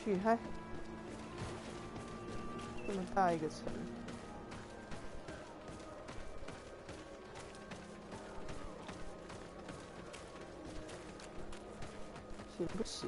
去，嗨，这么大一个城，行不行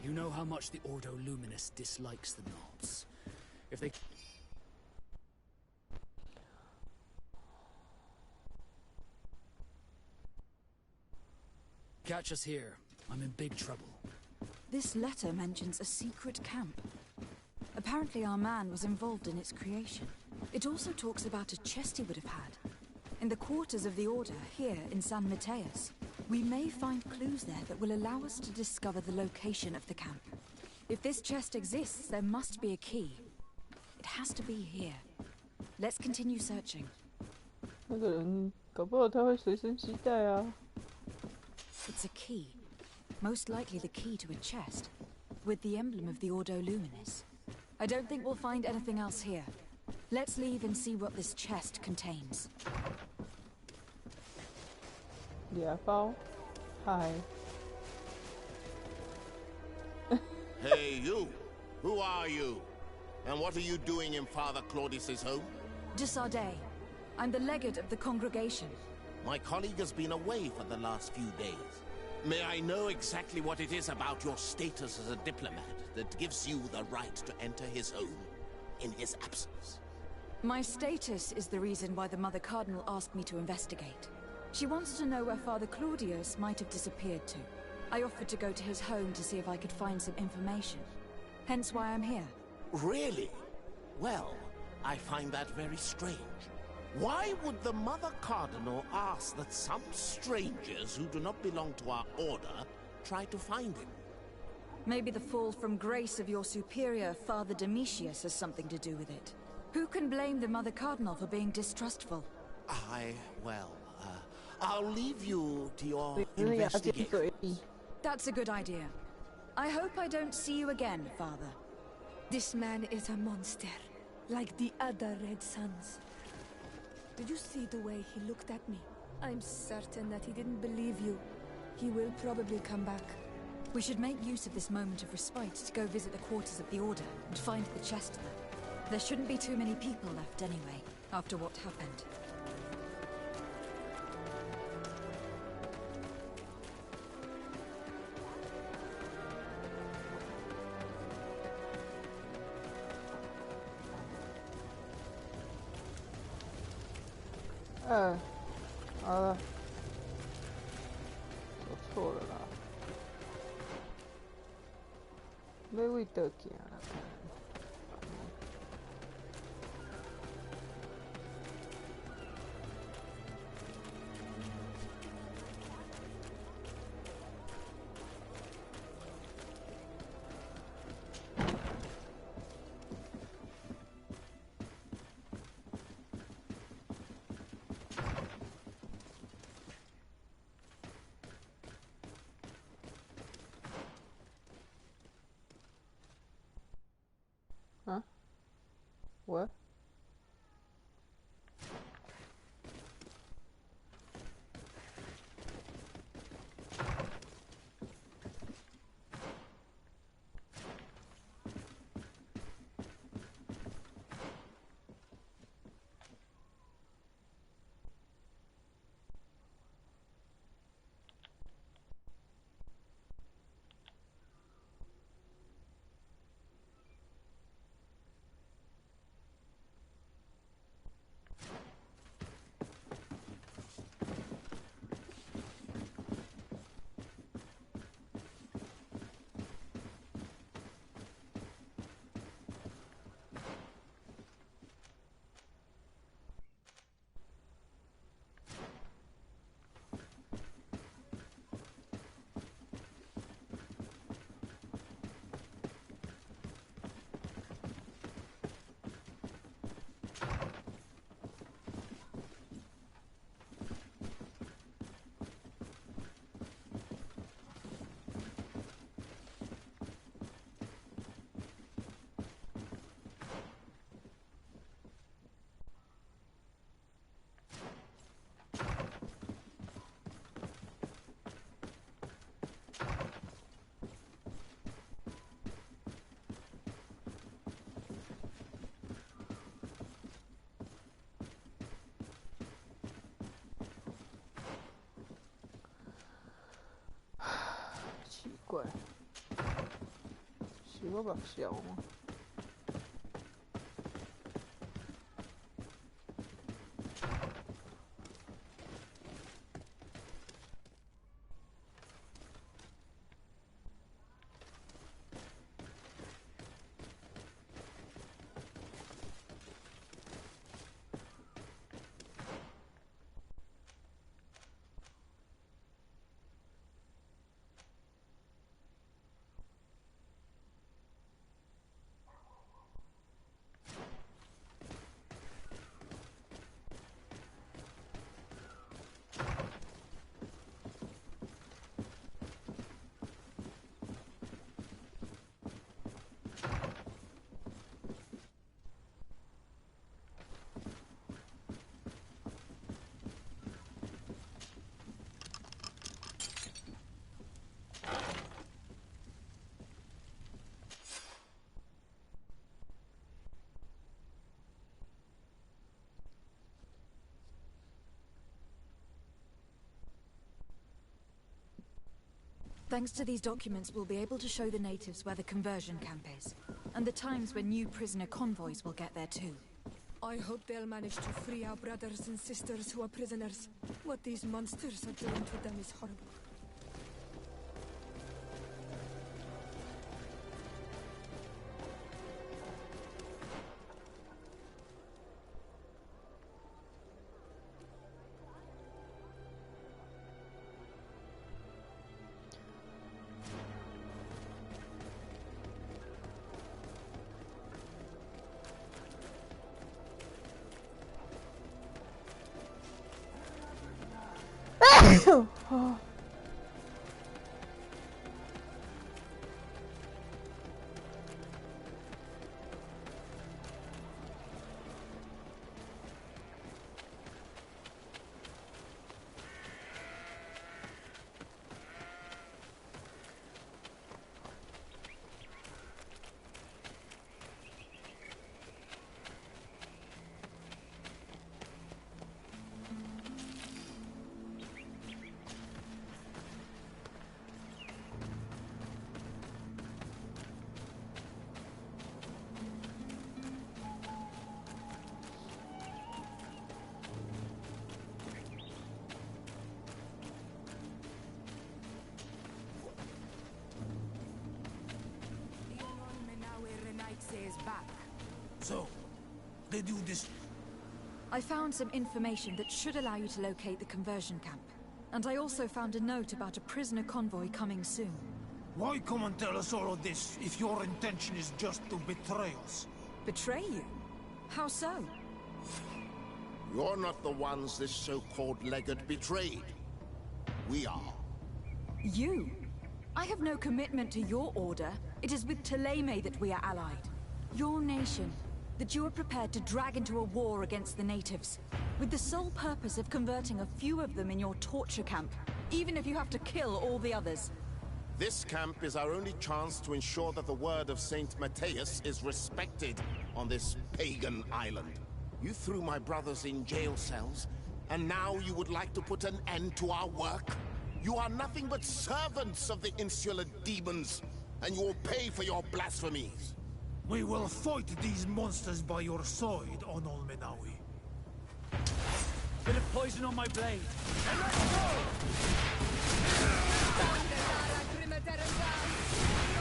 ？You know how much the Ordo Luminous dislikes the Knots. If they catch us here, I'm in big trouble. This letter mentions a secret camp. Apparently our man was involved in its creation. It also talks about a chest he would have had. In the quarters of the Order, here in San Mateus. We may find clues there that will allow us to discover the location of the camp. If this chest exists, there must be a key. It has to be here. Let's continue searching. 那个人搞不好他会随身携带啊。It's a key. Most likely the key to a chest. With the emblem of the Ordo Luminis. I don't think we'll find anything else here. Let's leave and see what this chest contains. 俩包，嗨。Hey, you! Who are you? And what are you doing in Father Claudius's home? De Sardet. I'm the legate of the congregation. My colleague has been away for the last few days. May I know exactly what it is about your status as a diplomat that gives you the right to enter his home in his absence? My status is the reason why the Mother Cardinal asked me to investigate. She wants to know where Father Claudius might have disappeared to. I offered to go to his home to see if I could find some information. Hence why I'm here. Really? Well, I find that very strange. Why would the Mother Cardinal ask that some strangers who do not belong to our order try to find him? Maybe the fall from grace of your superior, Father Domitius, has something to do with it. Who can blame the Mother Cardinal for being distrustful? I'll leave you to your investigation. That's a good idea. I hope I don't see you again, Father. This man is a monster, like the other Red Suns. Did you see the way he looked at me? I'm certain that he didn't believe you. He will probably come back. We should make use of this moment of respite to go visit the quarters of the Order and find the chest there. There shouldn't be too many people left anyway, after what happened. hả? 好了，走错了啦，要为倒行啦。啊？我？怪，是我目痟吗？Thanks to these documents, we'll be able to show the natives where the conversion camp is, and the times when new prisoner convoys will get there too. I hope they'll manage to free our brothers and sisters who are prisoners. What these monsters are doing to them is horrible. Oh. So, they do this. I found some information that should allow you to locate the conversion camp. And I also found a note about a prisoner convoy coming soon. Why come and tell us all of this if your intention is just to betray us? Betray you? How so? You're not the ones this so-called legate betrayed. We are. You? I have no commitment to your order. It is with Thélème that we are allied. Your nation, that you are prepared to drag into a war against the natives, with the sole purpose of converting a few of them in your torture camp, even if you have to kill all the others. This camp is our only chance to ensure that the word of Saint Matthias is respected on this pagan island. You threw my brothers in jail cells, and now you would like to put an end to our work? You are nothing but servants of the insular demons, and you will pay for your blasphemies. We will fight these monsters by your side, Onol Menawi. Bit of poison on my blade. And let's go!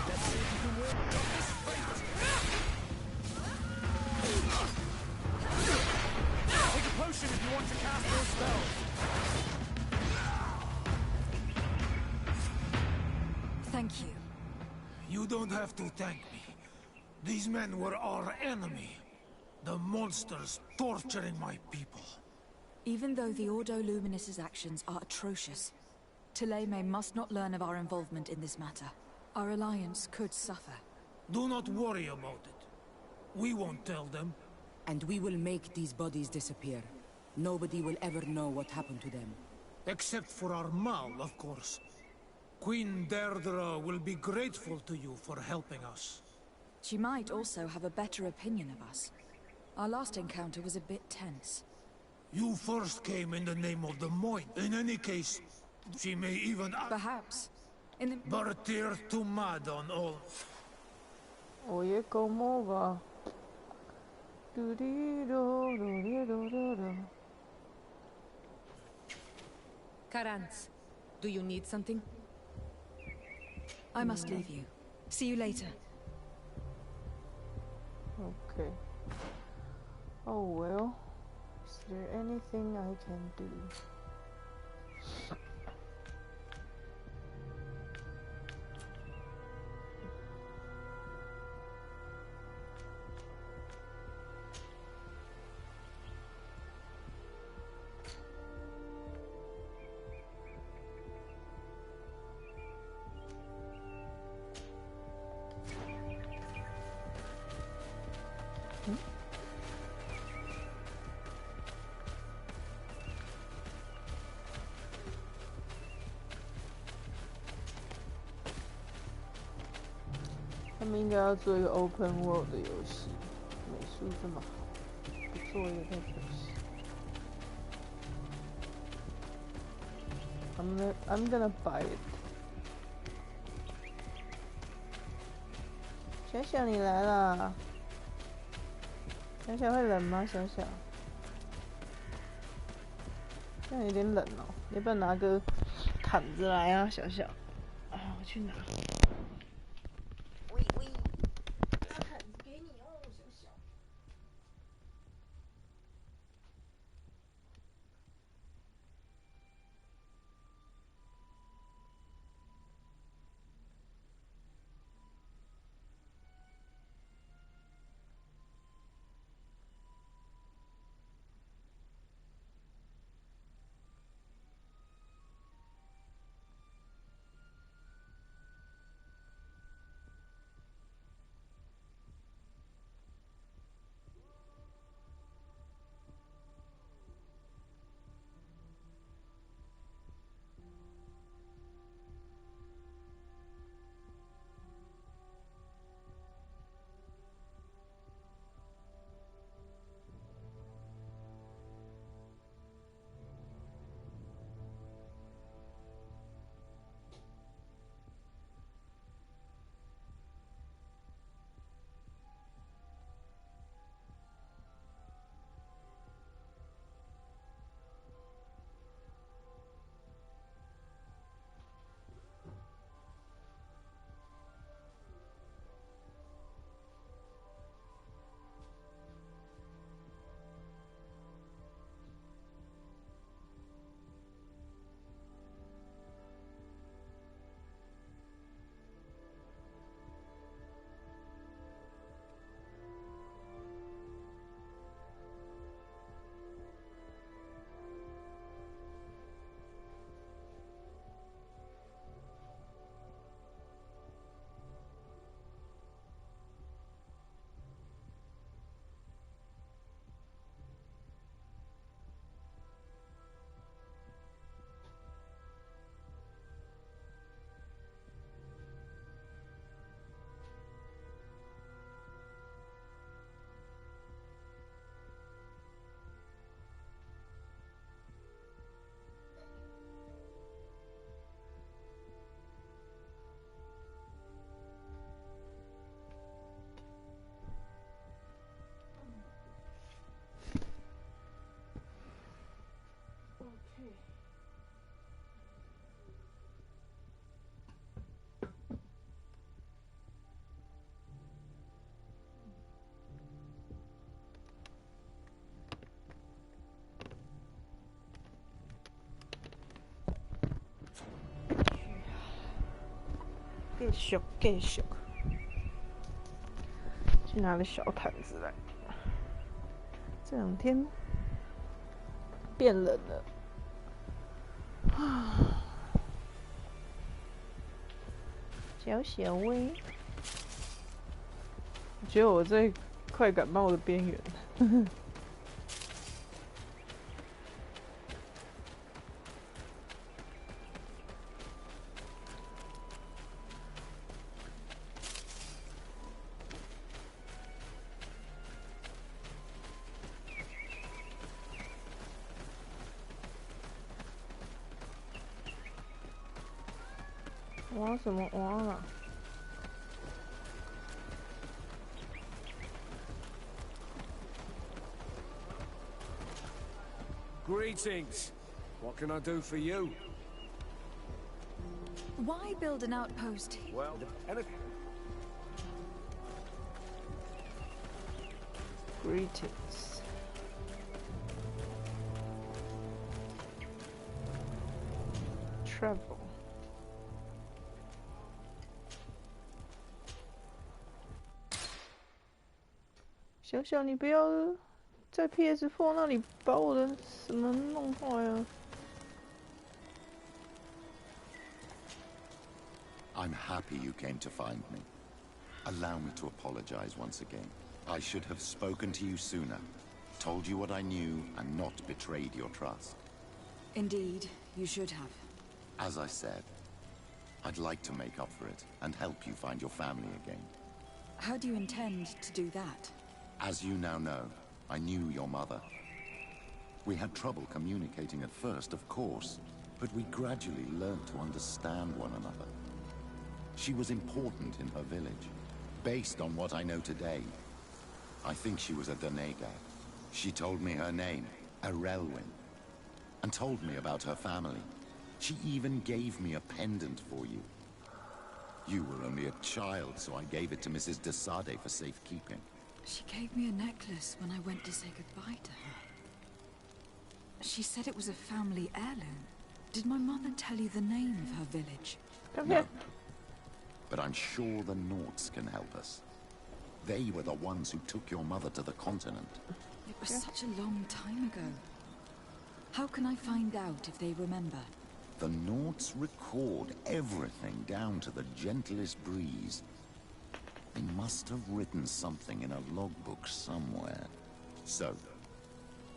Let's see if you can win from this fight. Take a potion if you want to cast more spells. Thank you. You don't have to thank me. These men were our enemy. The monsters torturing my people. Even though the Ordo Luminis's actions are atrocious, Thélème must not learn of our involvement in this matter. Our alliance could suffer. Do not worry about it. We won't tell them. And we will make these bodies disappear. Nobody will ever know what happened to them. Except for our Mal, of course. Queen Deirdre will be grateful to you for helping us. She might also have a better opinion of us. Our last encounter was a bit tense. You first came in the name of the Moin. In any case, she may even... Perhaps. In the Bartir to mad on all. Oye, ¿cómo va? Karantz, do you need something? I must leave you. See you later. Okay. Oh well. Is there anything I can do?他们应该要做一个 open world 的游戏，美术这么好，不做也太可惜。I'm gonna buy it。小小你来啦！小小会冷吗？小小，这样有点冷哦，你要不要拿个毯子来啊，小小？啊，我去拿。继续，去拿个小毯子来。这两天变冷了，小小微，我觉得我在快感冒的边缘。挖什么挖啦？ Greetings. What can I do for you? Why build an outpost? Well, Greetings. Travel. 小小，你不要在 PS4 那里把我的什么弄坏啊！ I'm happy you came to find me. Allow me to apologize once again. I should have spoken to you sooner, told you what I knew, and not betrayed your trust. Indeed, you should have. As I said, I'd like to make up for it and help you find your family again. How do you intend to do that? As you now know, I knew your mother. We had trouble communicating at first, of course, but we gradually learned to understand one another. She was important in her village. Based on what I know today, I think she was a Donegad. She told me her name, Arelwyn, and told me about her family. She even gave me a pendant for you. You were only a child, so I gave it to Mrs. de Sade for safekeeping. She gave me a necklace when I went to say goodbye to her. She said it was a family heirloom. Did my mother tell you the name of her village? Come No. here. But I'm sure the Norts can help us. They were the ones who took your mother to the continent. It was such a long time ago. How can I find out if they remember? The Norts record everything down to the gentlest breeze. They must have written something in a logbook somewhere. So,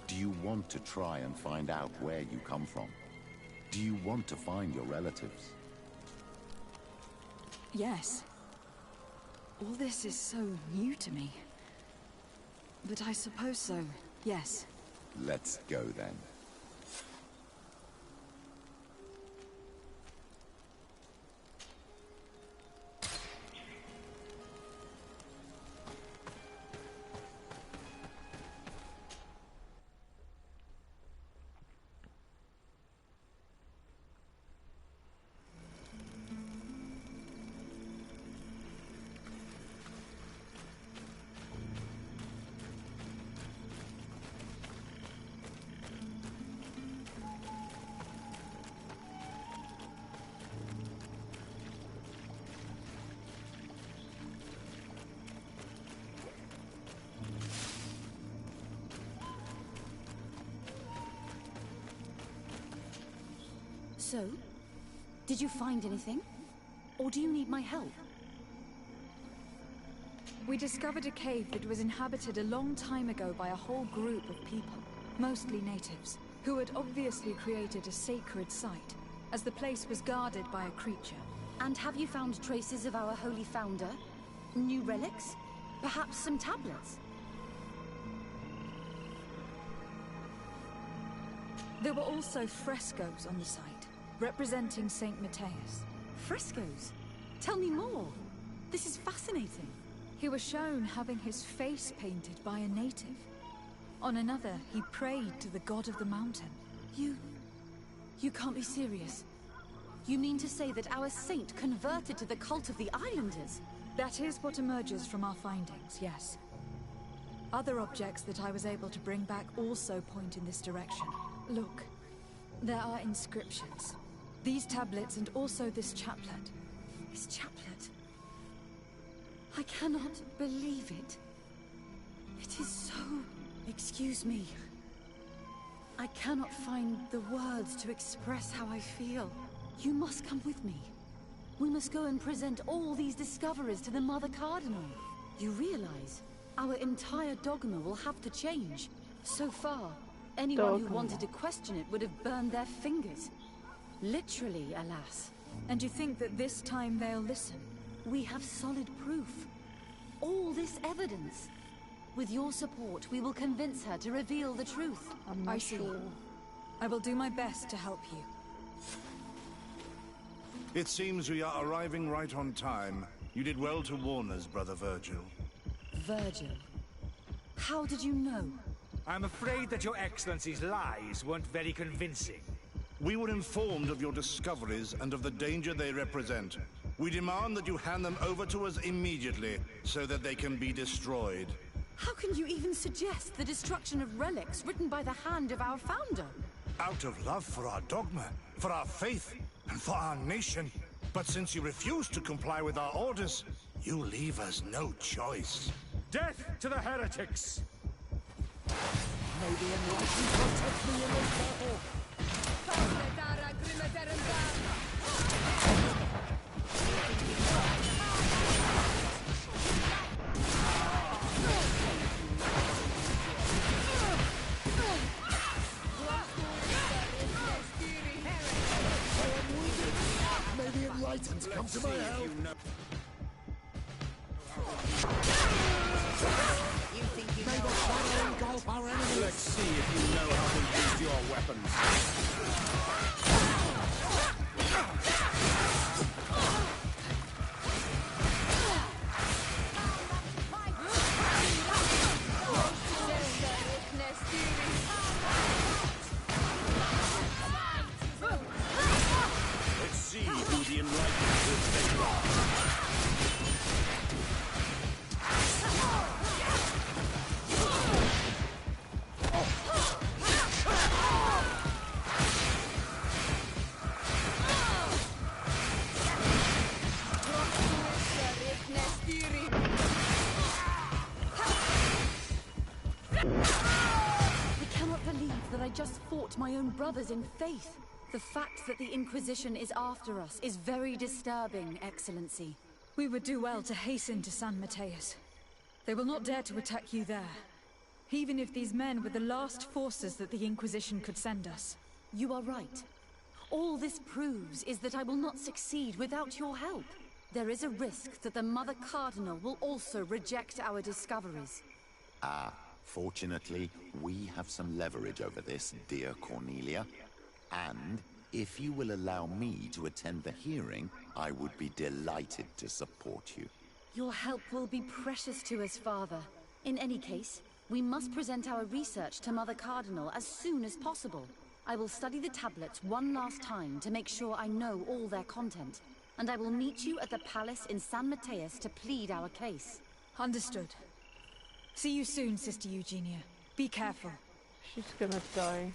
do you want to try and find out where you come from? Do you want to find your relatives? Yes. All this is so new to me. But I suppose so, yes. Let's go then. So, did you find anything? Or do you need my help? We discovered a cave that was inhabited a long time ago by a whole group of people, mostly natives, who had obviously created a sacred site, as the place was guarded by a creature. And have you found traces of our holy founder? New relics? Perhaps some tablets? There were also frescoes on the site, representing Saint Matthias. Frescoes? Tell me more. This is fascinating. He was shown having his face painted by a native. On another, he prayed to the god of the mountain. You can't be serious. You mean to say that our saint converted to the cult of the islanders? That is what emerges from our findings, yes. Other objects that I was able to bring back also point in this direction. Look, there are inscriptions. These tablets and also this chaplet. This chaplet? I cannot believe it. It is so... Excuse me. I cannot find the words to express how I feel. You must come with me. We must go and present all these discoveries to the Mother Cardinal. You realize our entire dogma will have to change. So far, anyone who wanted to question it would have burned their fingers. Literally, alas. And you think that this time they'll listen? We have solid proof. All this evidence. With your support, we will convince her to reveal the truth. I see. I will do my best to help you. It seems we are arriving right on time. You did well to warn us, Brother Virgil. Virgil? How did you know? I'm afraid that your Excellency's lies weren't very convincing. We were informed of your discoveries and of the danger they represent. We demand that you hand them over to us immediately, so that they can be destroyed. How can you even suggest the destruction of relics written by the hand of our founder? Out of love for our dogma, for our faith, and for our nation. But since you refuse to comply with our orders, you leave us no choice. Death to the heretics! May the enlightened protect me in this battle! May the enlightened come to my help! May the shadow engulf our enemies! Let's see if you know how to use your weapons. Let's see who the enlightened will save. I cannot believe that I just fought my own brothers in faith. The fact that the Inquisition is after us is very disturbing, Excellency. We would do well to hasten to San Mateus. They will not dare to attack you there. Even if these men were the last forces that the Inquisition could send us. You are right. All this proves is that I will not succeed without your help. There is a risk that the Mother Cardinal will also reject our discoveries. Fortunately, we have some leverage over this, dear Cornelia. And if you will allow me to attend the hearing, I would be delighted to support you. Your help will be precious to us, Father. In any case, we must present our research to Mother Cardinal as soon as possible. I will study the tablets one last time to make sure I know all their content. And I will meet you at the palace in San Mateus to plead our case. Understood. See you soon, Sister Eugenia. Be careful. She's gonna die.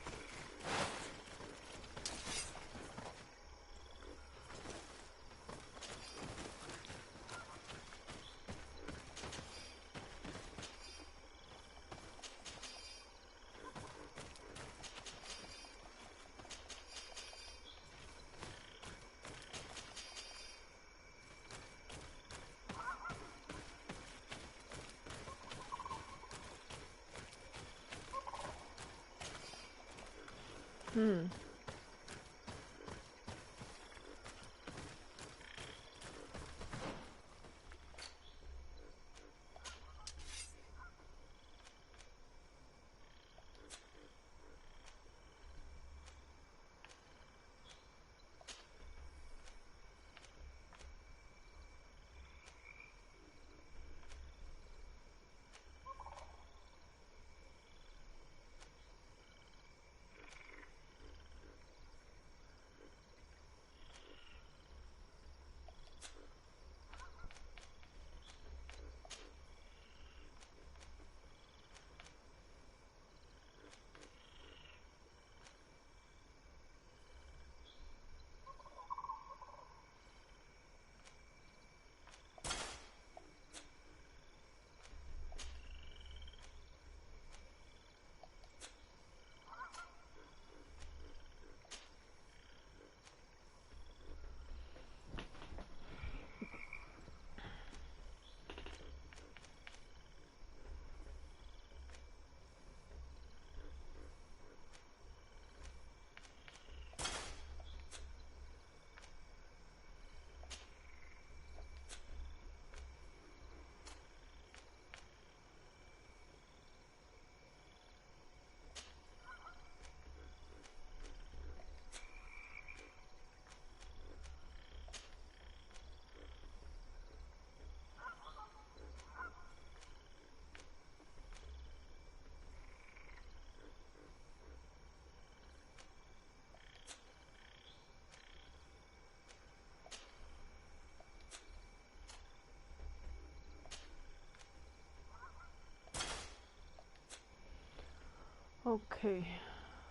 OK，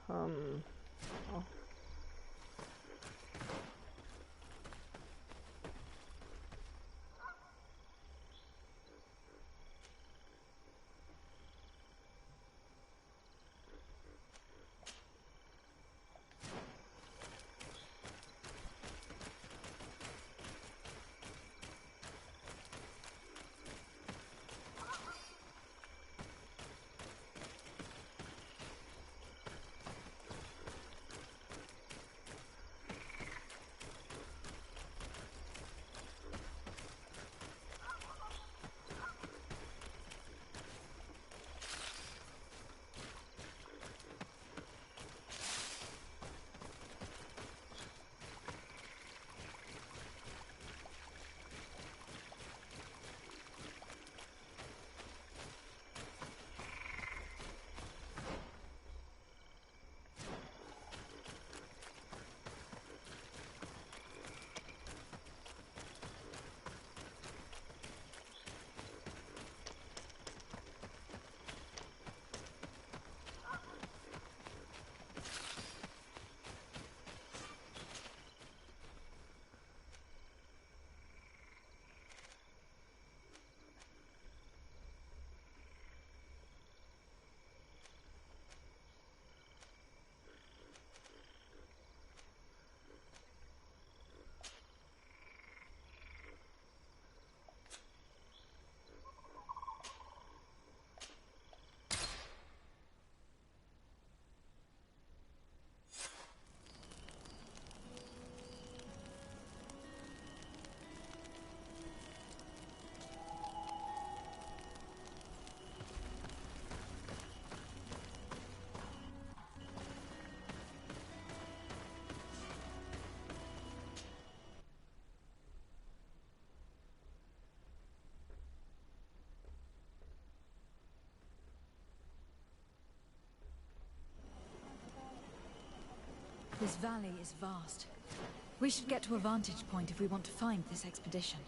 好。This valley is vast. We should get to a vantage point if we want to find this expedition.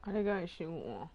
你敢会想我？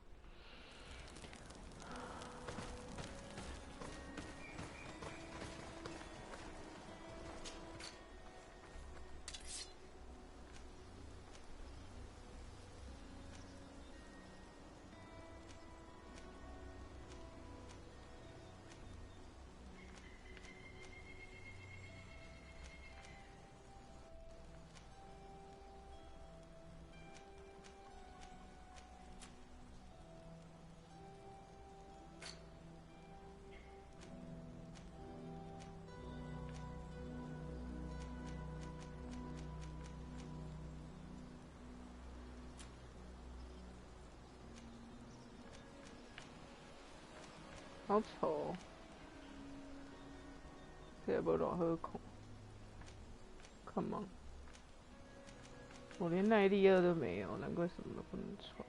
好丑哦，这也无偌好看。Come on， 我连耐力2都没有，难怪什么都不能穿。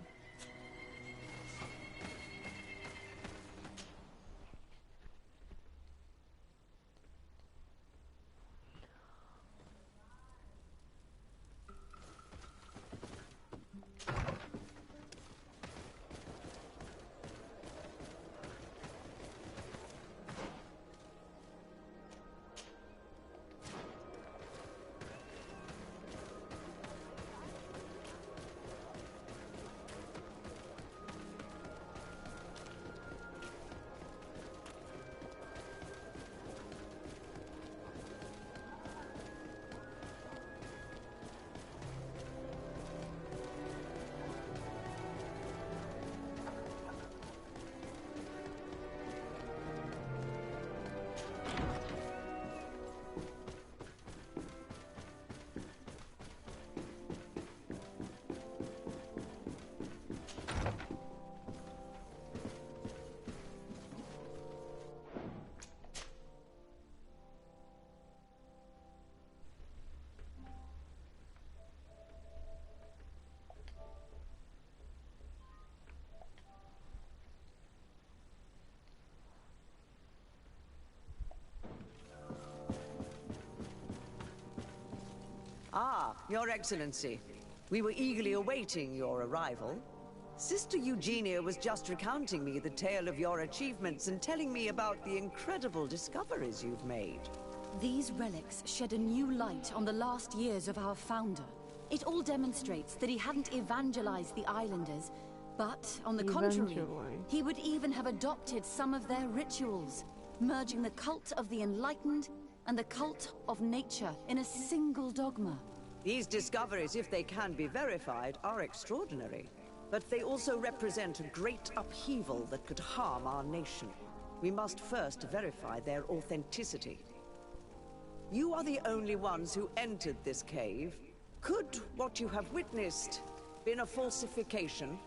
Ah, Your Excellency. We were eagerly awaiting your arrival. Sister Eugenia was just recounting me the tale of your achievements and telling me about the incredible discoveries you've made. These relics shed a new light on the last years of our founder. It all demonstrates that he hadn't evangelized the islanders, but, on the contrary, he would even have adopted some of their rituals, merging the cult of the enlightened and the cult of nature in a single dogma. These discoveries, if they can be verified, are extraordinary. But they also represent a great upheaval that could harm our nation. We must first verify their authenticity. You are the only ones who entered this cave. Could what you have witnessed been a falsification?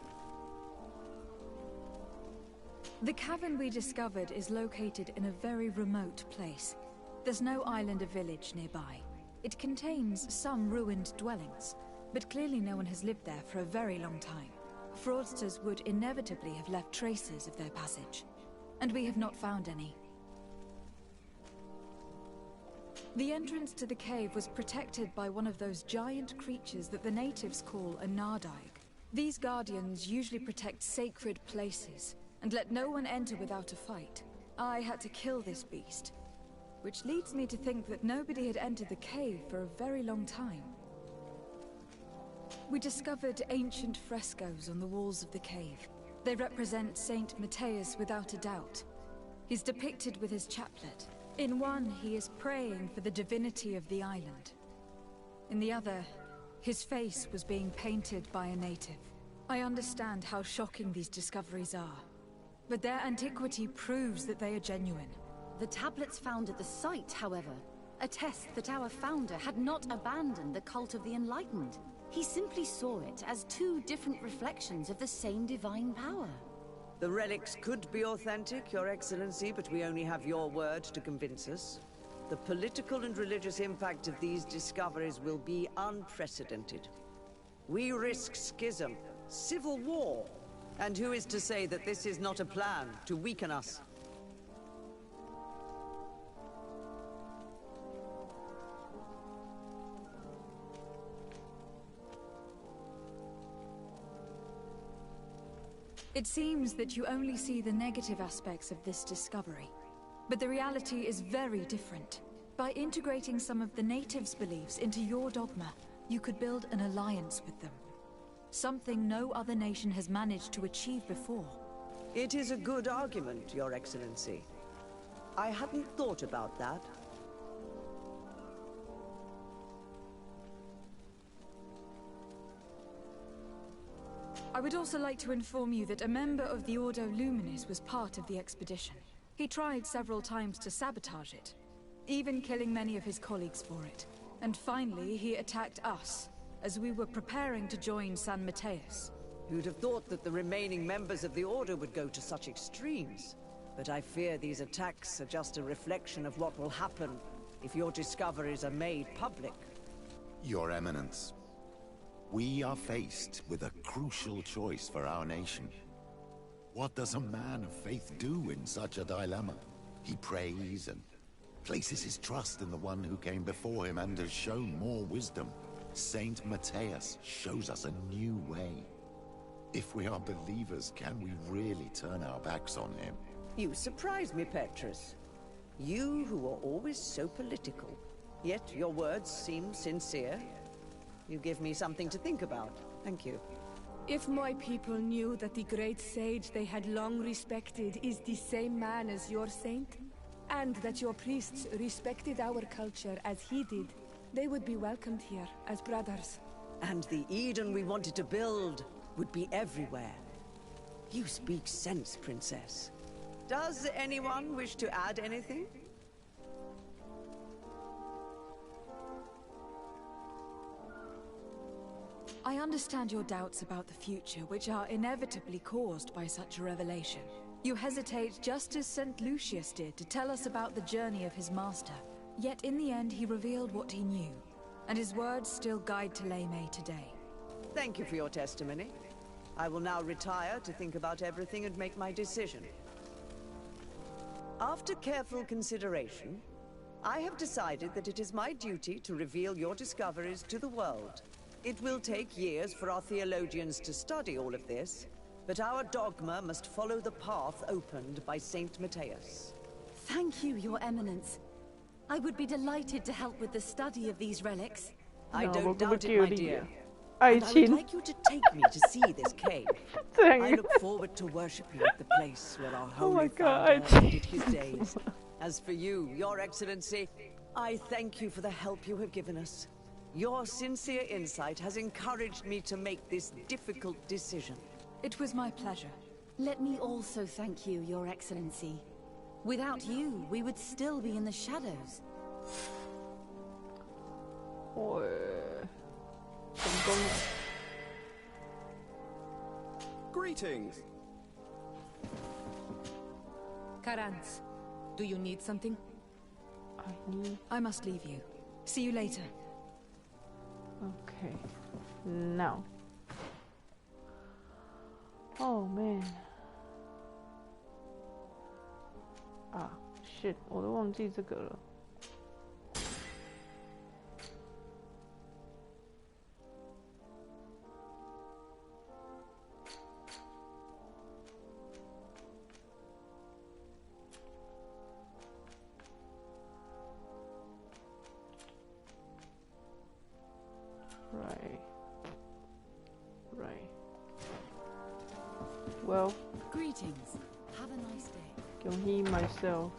The cavern we discovered is located in a very remote place. There's no island or village nearby. It contains some ruined dwellings, but clearly no one has lived there for a very long time. Fraudsters would inevitably have left traces of their passage, and we have not found any. The entrance to the cave was protected by one of those giant creatures that the natives call a Nardaig. These guardians usually protect sacred places, and let no one enter without a fight. I had to kill this beast, which leads me to think that nobody had entered the cave for a very long time. We discovered ancient frescoes on the walls of the cave. They represent Saint Matthias without a doubt. He's depicted with his chaplet. In one, he is praying for the divinity of the island. In the other, his face was being painted by a native. I understand how shocking these discoveries are, but their antiquity proves that they are genuine. The tablets found at the site, however, attest that our founder had not abandoned the cult of the enlightened. He simply saw it as two different reflections of the same divine power. The relics could be authentic, Your Excellency, but we only have your word to convince us. The political and religious impact of these discoveries will be unprecedented. We risk schism, civil war, and who is to say that this is not a plan to weaken us? It seems that you only see the negative aspects of this discovery, but the reality is very different. By integrating some of the natives' beliefs into your dogma, you could build an alliance with them. Something no other nation has managed to achieve before. It is a good argument, Your Excellency. I hadn't thought about that. I would also like to inform you that a member of the Ordo Luminis was part of the expedition. He tried several times to sabotage it, even killing many of his colleagues for it. And finally, he attacked us, as we were preparing to join San Matthias. Who'd have thought that the remaining members of the Order would go to such extremes? But I fear these attacks are just a reflection of what will happen if your discoveries are made public. Your Eminence, we are faced with a crucial choice for our nation. What does a man of faith do in such a dilemma? He prays and places his trust in the one who came before him and has shown more wisdom. Saint Matthias shows us a new way. If we are believers, can we really turn our backs on him? You surprise me, Petrus. You who are always so political, yet your words seem sincere. You give me something to think about. Thank you. If my people knew that the great sage they had long respected is the same man as your saint, and that your priests respected our culture as he did, they would be welcomed here as brothers. And the Eden we wanted to build would be everywhere. You speak sense, Princess. Does anyone wish to add anything? I understand your doubts about the future, which are inevitably caused by such a revelation. You hesitate just as St. Lucius did to tell us about the journey of his master. Yet in the end he revealed what he knew, and his words still guide Thélème today. Thank you for your testimony. I will now retire to think about everything and make my decision. After careful consideration, I have decided that it is my duty to reveal your discoveries to the world. It will take years for our theologians to study all of this, but our dogma must follow the path opened by Saint Matthias. Thank you, Your Eminence. I would be delighted to help with the study of these relics. I don't doubt it, my dear. And I would like you to take me to see this cave. I look forward to worshipping at the place where our holy founder ended his days. As for you, Your Excellency, I thank you for the help you have given us. Your sincere insight has encouraged me to make this difficult decision. It was my pleasure. Let me also thank you, Your Excellency. Without you, we would still be in the shadows. Greetings. Karans, do you need something? I must leave you. See you later. Okay. Now. Oh man. Ah, shit! 我都忘记这个了。Right. Well. Greetings. Have a nice day. Can heal myself.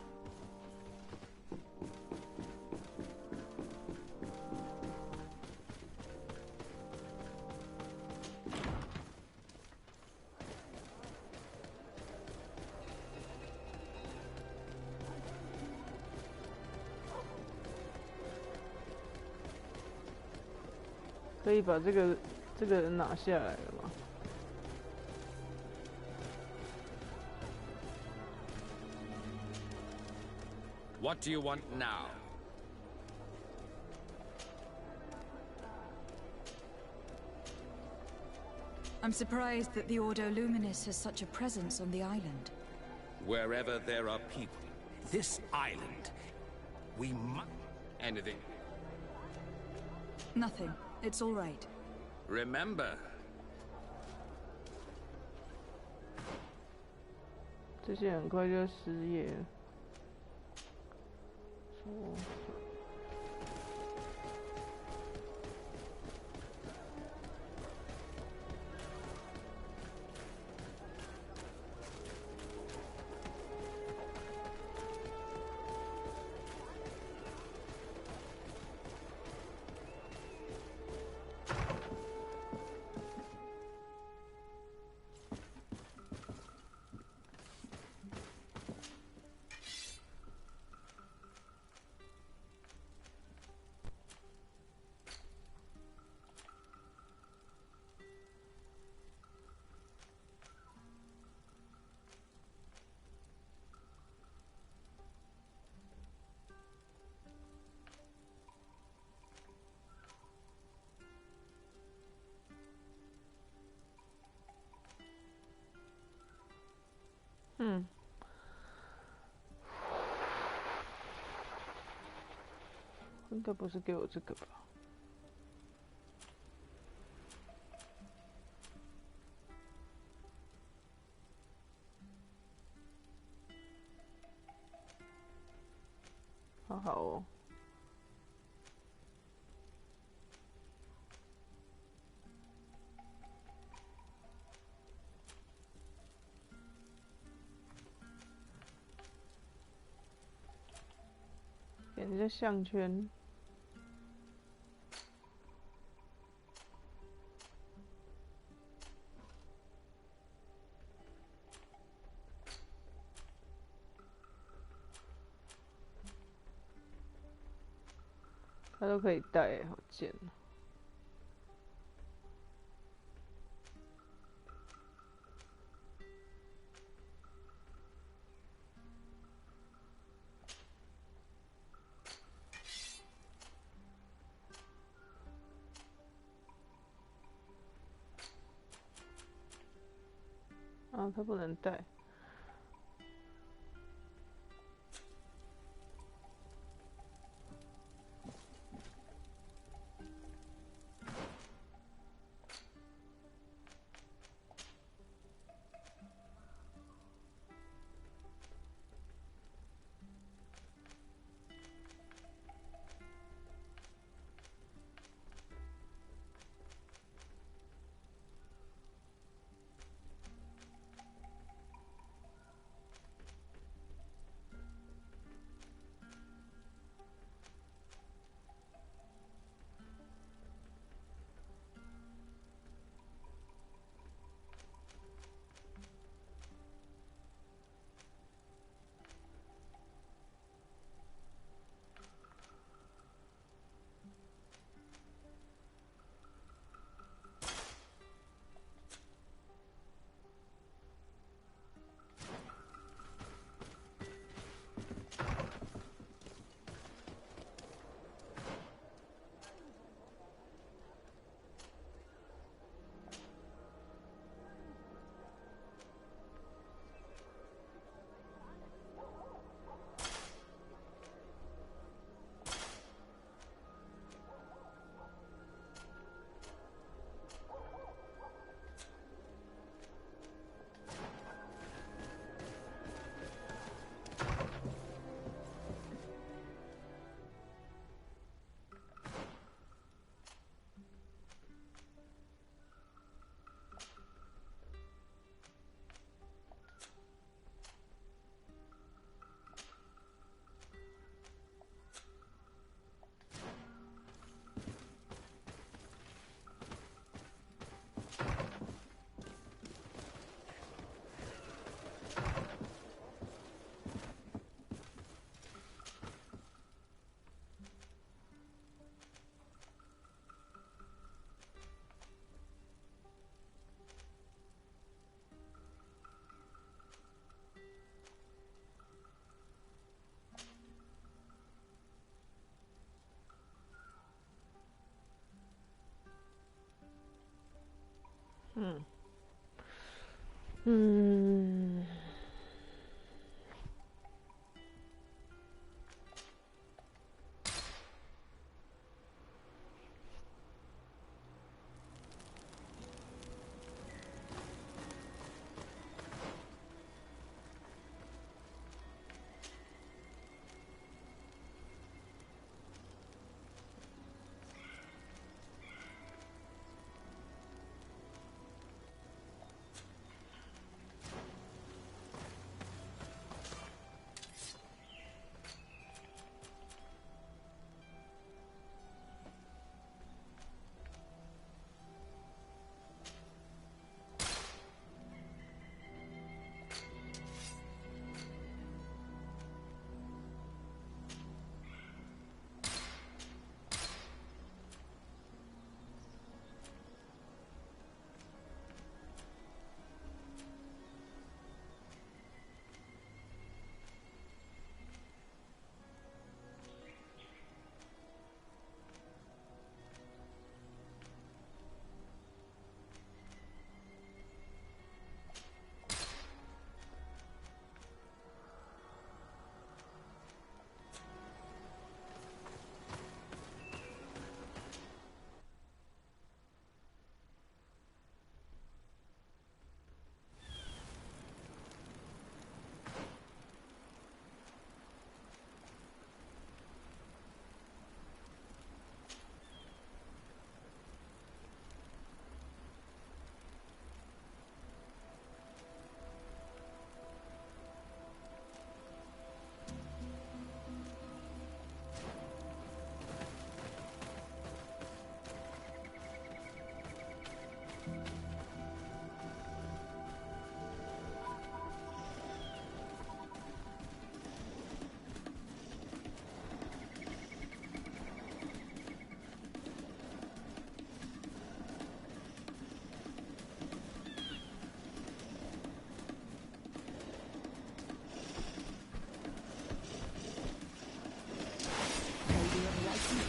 可以把这个人拿下来了吗？ What do you want now? I'm surprised that the Ordo Luminis has such a presence on the island. Wherever there are people, this island, we must... Anything? Nothing. It's all right. Remember. 这些很快就失业了。应该不是给我这个吧？好好哦。点一下项圈。 它都可以戴，好贱哦！啊，它不能戴。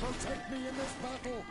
Protect me in this battle!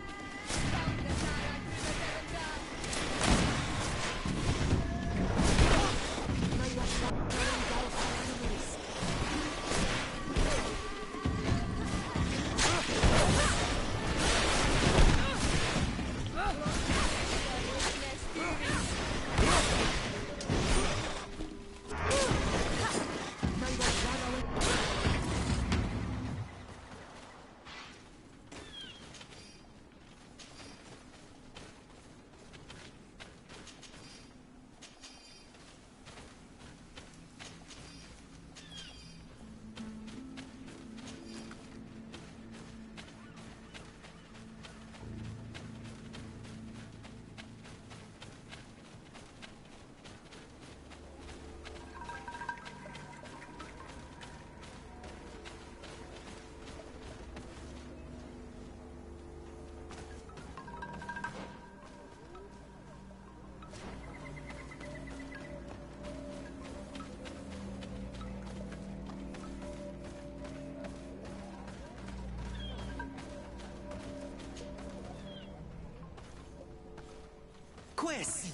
Quest!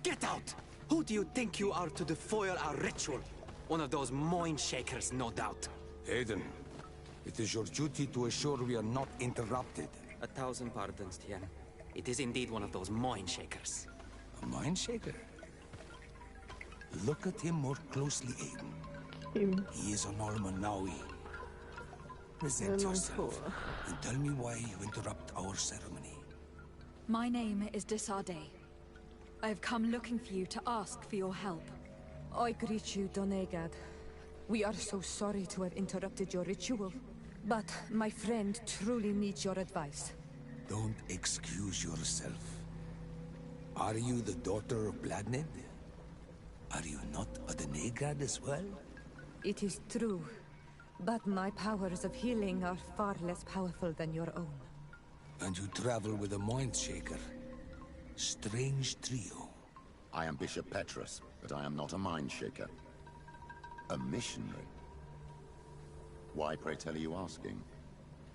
Get out! Who do you think you are to foil our ritual? One of those mind shakers, no doubt. Aiden, it is your duty to assure we are not interrupted. 1,000 pardons, Tien. It is indeed one of those mind shakers. A mind shaker? Look at him more closely, Aiden. He is an Almanawi. Present yourself and tell me why you interrupt our ceremony. My name is Desade. I have come looking for you to ask for your help. I greet you, Donegad. We are so sorry to have interrupted your ritual, but my friend truly needs your advice. Don't excuse yourself. Are you the daughter of Bladned? Are you not a Donegad as well? It is true, but my powers of healing are far less powerful than your own. And you travel with a mind shaker. Strange trio. I am Bishop Petrus, but I am not a mind shaker. A missionary. Why, pray tell, are you asking?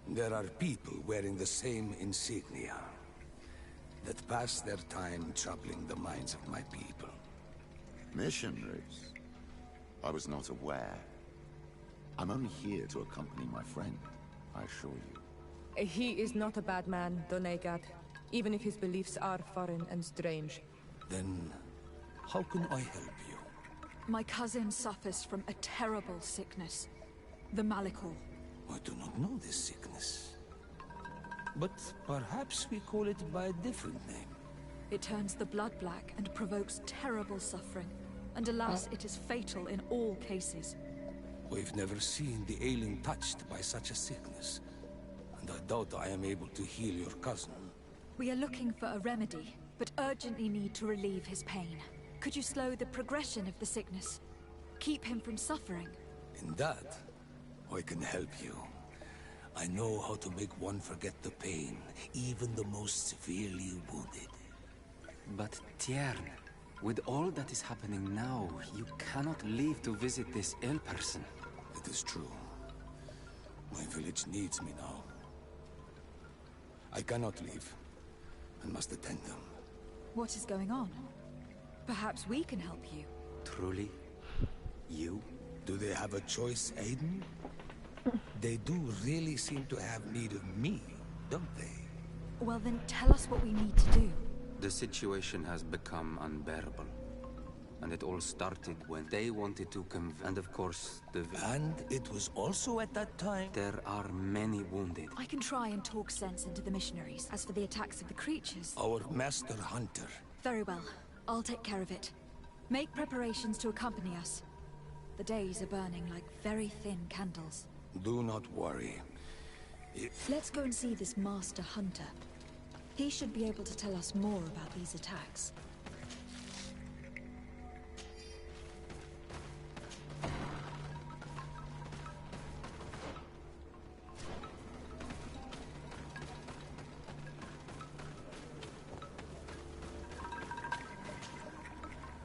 There are people wearing the same insignia. that pass their time troubling the minds of my people. Missionaries? I was not aware. I'm only here to accompany my friend, I assure you. He is not a bad man, Donegad, even if his beliefs are foreign and strange. Then, how can I help you? My cousin suffers from a terrible sickness. The Malikor. I do not know this sickness. But perhaps we call it by a different name. It turns the blood black and provokes terrible suffering. And alas, it is fatal in all cases. We've never seen the ailing touched by such a sickness. And I doubt I am able to heal your cousin. We are looking for a remedy, but urgently need to relieve his pain. Could you slow the progression of the sickness? Keep him from suffering? In that, I can help you. I know how to make one forget the pain, even the most severely wounded. But Tiern, with all that is happening now, you cannot leave to visit this ill person. It is true. My village needs me now. I cannot leave. I must attend them. What is going on? Perhaps we can help you. Truly? You? Do they have a choice, Aiden? They do really seem to have need of me, don't they? Well then, tell us what we need to do. The situation has become unbearable. And it all started when they wanted to convince... And of course, And it was also at that time... There are many wounded. I can try and talk sense into the missionaries. As for the attacks of the creatures... Our master hunter. Very well. I'll take care of it. Make preparations to accompany us. The days are burning like very thin candles. Do not worry. Let's go and see this master hunter. He should be able to tell us more about these attacks.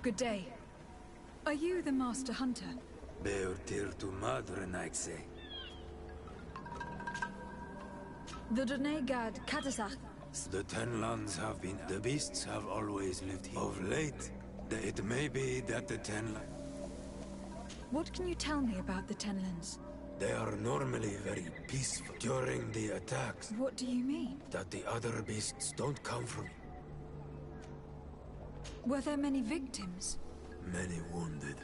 Good day. Are you the master hunter? Beortir tu madre, Naikse. The Donegad Katazach. The Tenlands have been... The beasts have always lived here. Of late, it may be that the Tenlands... What can you tell me about the Tenlands? They are normally very peaceful during the attacks. What do you mean? That the other beasts don't come from... Were there many victims? Many wounded.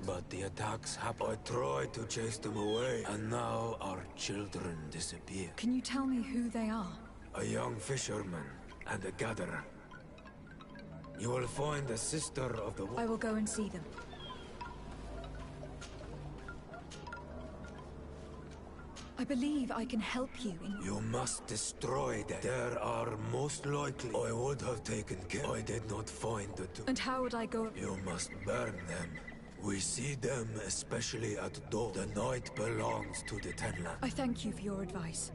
But the attacks happened. I tried to chase them away, and now our children disappear. Can you tell me who they are? A young fisherman and a gatherer. You will find the sister of the... I will go and see them. I believe I can help you in... You must destroy them. There are most likely... I would have taken care. I did not find the two. And how would I go... You must burn them. We see them especially at dawn. The night belongs to the Tenland. I thank you for your advice.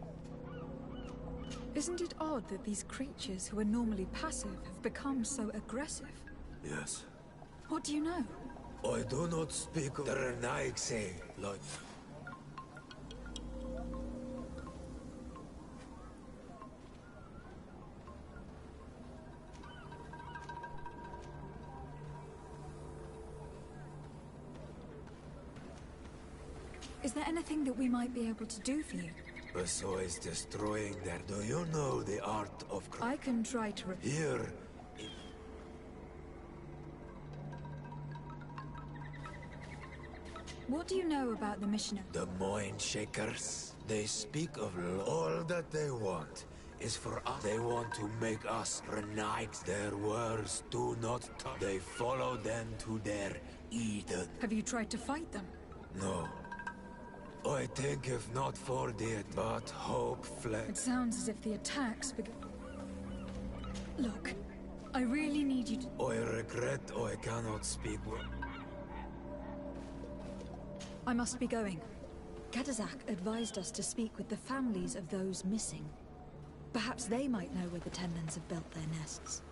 Isn't it odd that these creatures who are normally passive have become so aggressive? Yes. What do you know? I do not speak of the Renaigse like... Is there anything that we might be able to do for you? Besides destroying them, do you know the art of... I can try to... Here... What do you know about the missionary? The mind shakers. They speak of all that they want is for us. They want to make us renege. Their words do not touch. They follow them to their Eden. Have you tried to fight them? No. I think if not for it, but hope fled. It sounds as if the attacks began... Look, I really need you to... I regret I cannot speak well. I must be going. Katazak advised us to speak with the families of those missing. Perhaps they might know where the Tenlands have built their nests.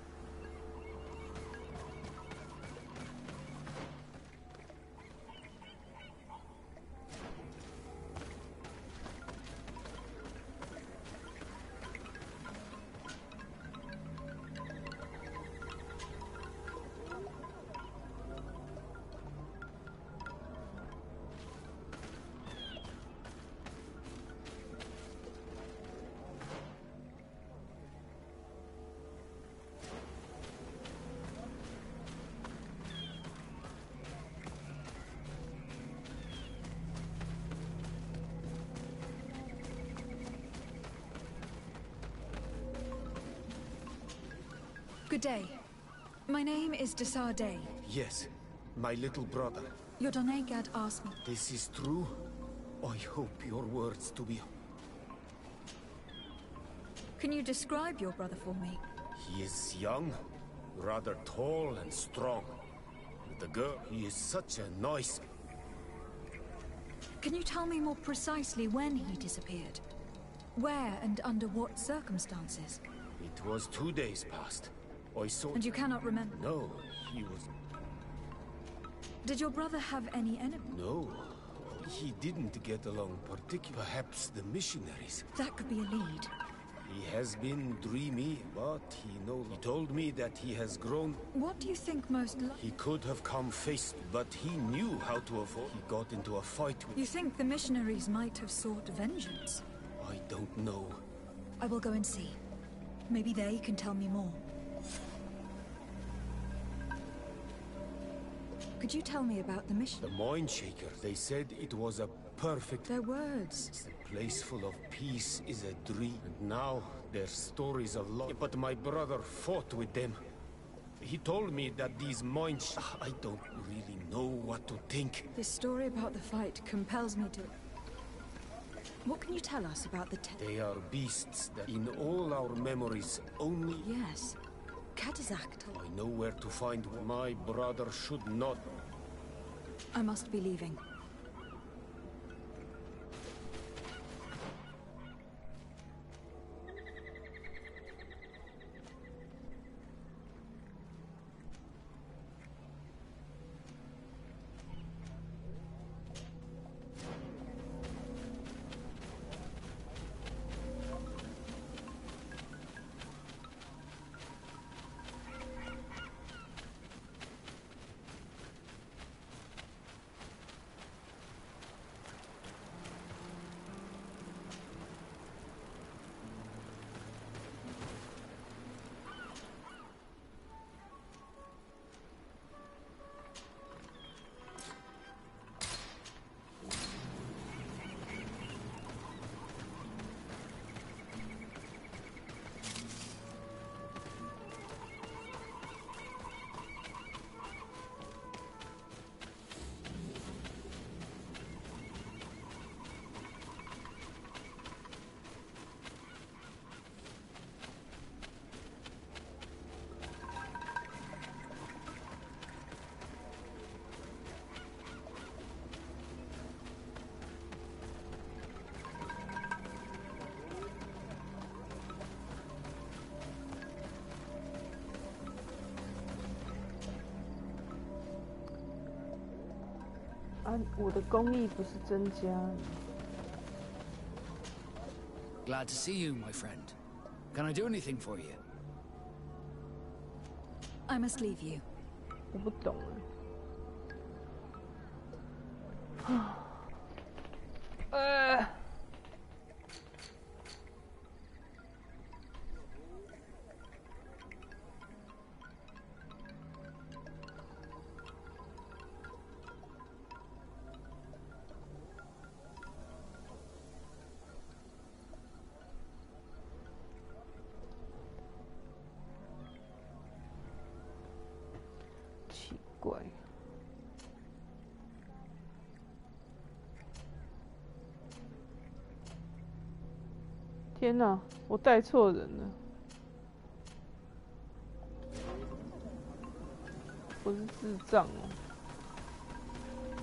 Good day. My name is Desarde. Yes, my little brother. Your Donegad asked me. This is true? I hope your words to be... Can you describe your brother for me? He is young, rather tall and strong. The girl, he is such a nice... Can you tell me more precisely when he disappeared? Where and under what circumstances? It was 2 days past. I saw... And you cannot remember? No, he was... Did your brother have any enemies? No, he didn't get along particularly. Perhaps the missionaries. That could be a lead. He has been dreamy, but he told me that he has grown. What do you think most He could have come face, but he knew how to avoid. He got into a fight with... You think the missionaries might have sought vengeance? I don't know. I will go and see. Maybe they can tell me more. Could you tell me about the mission? The Mind Shaker, they said it was a perfect... Their words. A place full of peace is a dream. And now, their stories of love. But my brother fought with them. He told me that these minds... I don't really know what to think. This story about the fight compels me to... What can you tell us about the They are beasts that in all our memories only... Yes. Catazakt. I know where to find my brother should not... I must be leaving.我的公益不是增加。Glad to see you, my friend. Can I do anything for you? I must leave you. 我不懂了。奇怪。天哪，我带错人了。我是智障哦。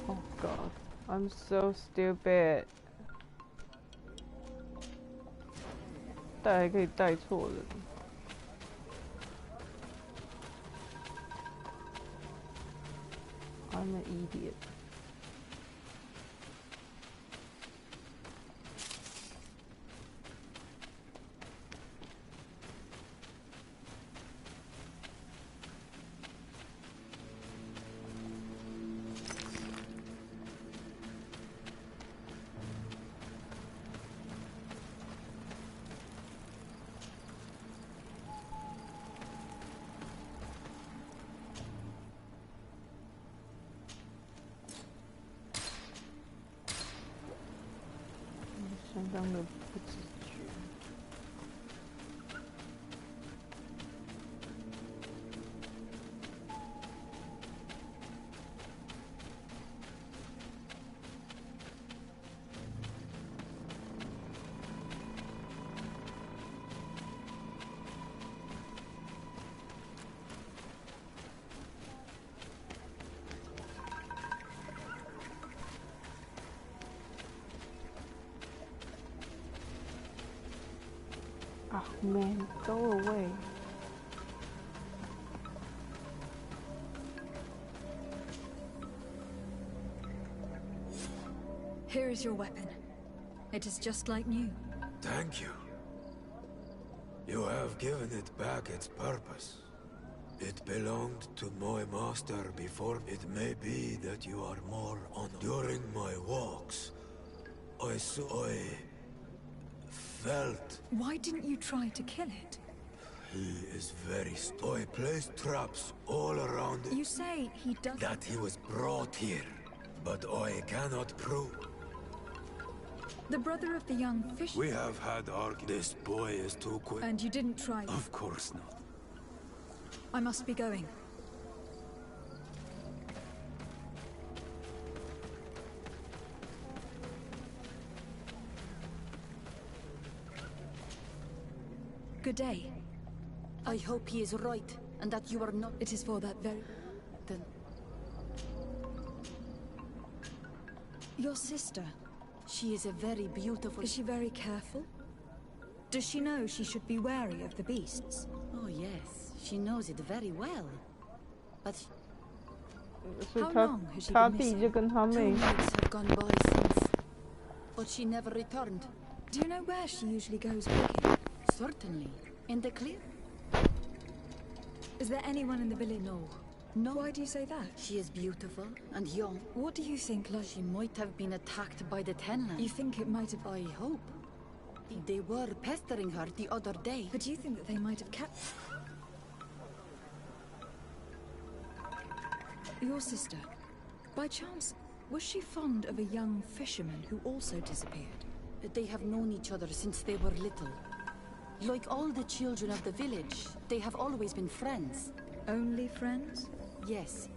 Oh God, I'm so stupid. 带还可以带错人。I'm an idiot.相当的不自觉。Ah, man, go away. Here is your weapon. It is just like new. Thank you. You have given it back its purpose. It belonged to my master before. It may be that you are more honored. During my walks, I felt... Why didn't you try to kill it? He is very I placed traps all around it. You say he does... That he was brought here, but I cannot prove. The brother of the young fish... We have had arguments. This boy is too quick. And you didn't try... Of course not. I must be going. Good day. I hope he is right, and that you are not... It is for that very... Then... Your sister. She is a very beautiful... Is she very careful? Does she know she should be wary of the beasts? Oh, yes. She knows it very well. But... How long has she been missing? 2 nights have gone by since... But she never returned. Do you know where she usually goes walking? Certainly. In the clear. Is there anyone in the village? No. No. Why do you say that? She is beautiful and young. What do you think, She might have been attacked by the Tenland. You think it might have... I hope. They were pestering her the other day. But you think that they might have kept... Your sister, by chance, was she fond of a young fisherman who also disappeared? They have known each other since they were little. Like all the children of the village, they have always been friends. Only friends? Yes.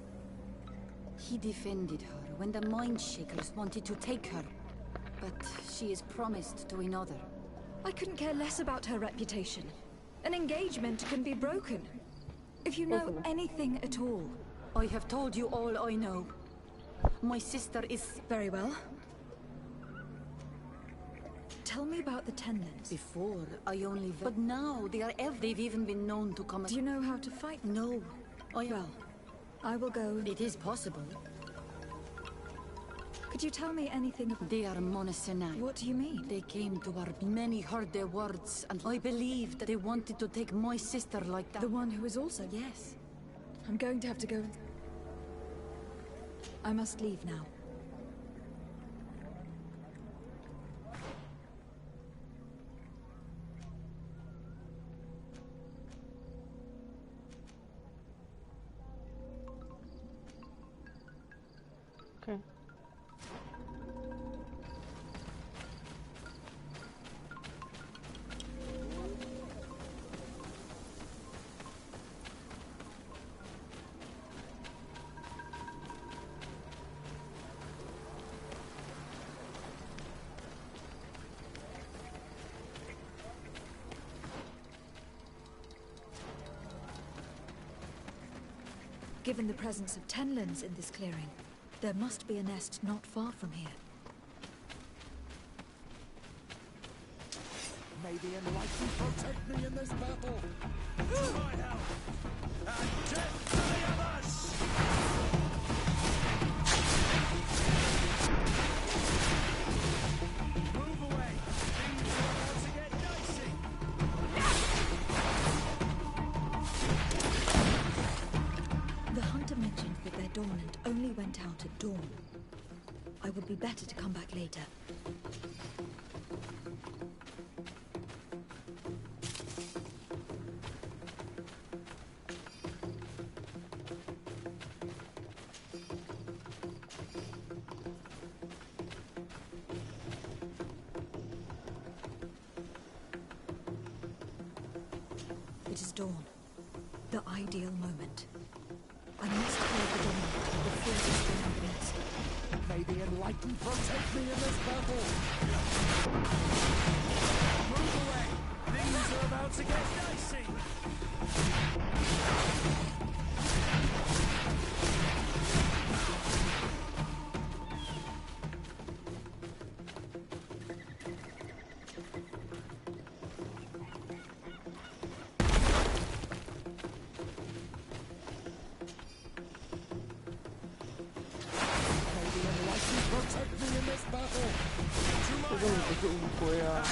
He defended her when the Mindshakers wanted to take her. But she is promised to another. I couldn't care less about her reputation. An engagement can be broken. If you know anything at all. I have told you all I know. My sister is... Very well. Tell me about the Tenlands. Before, I only... But now, they are they've even been known to come... Do you know how to fight? No. Well, I will go... It is possible. Could you tell me anything of... They are Monacenai. What do you mean? They came to our... Many heard their words, and I believe that they wanted to take my sister like that. The one who is also... Yes. I'm going to have to go... I must leave now. Okay. Given the presence of Tenlands in this clearing, there must be a nest not far from here. May the Enlightened protect me in this battle! To my help! And death to the others! Move away! Things are about to get dicey! The hunter mentioned that their dominant only went out at dawn. I would be better to come back later. It is dawn. The ideal moment. I must hold the dominant before this storm begins. May the Enlightened protect me in this battle! Move away! Things are about to get dicey! 是乌龟啊。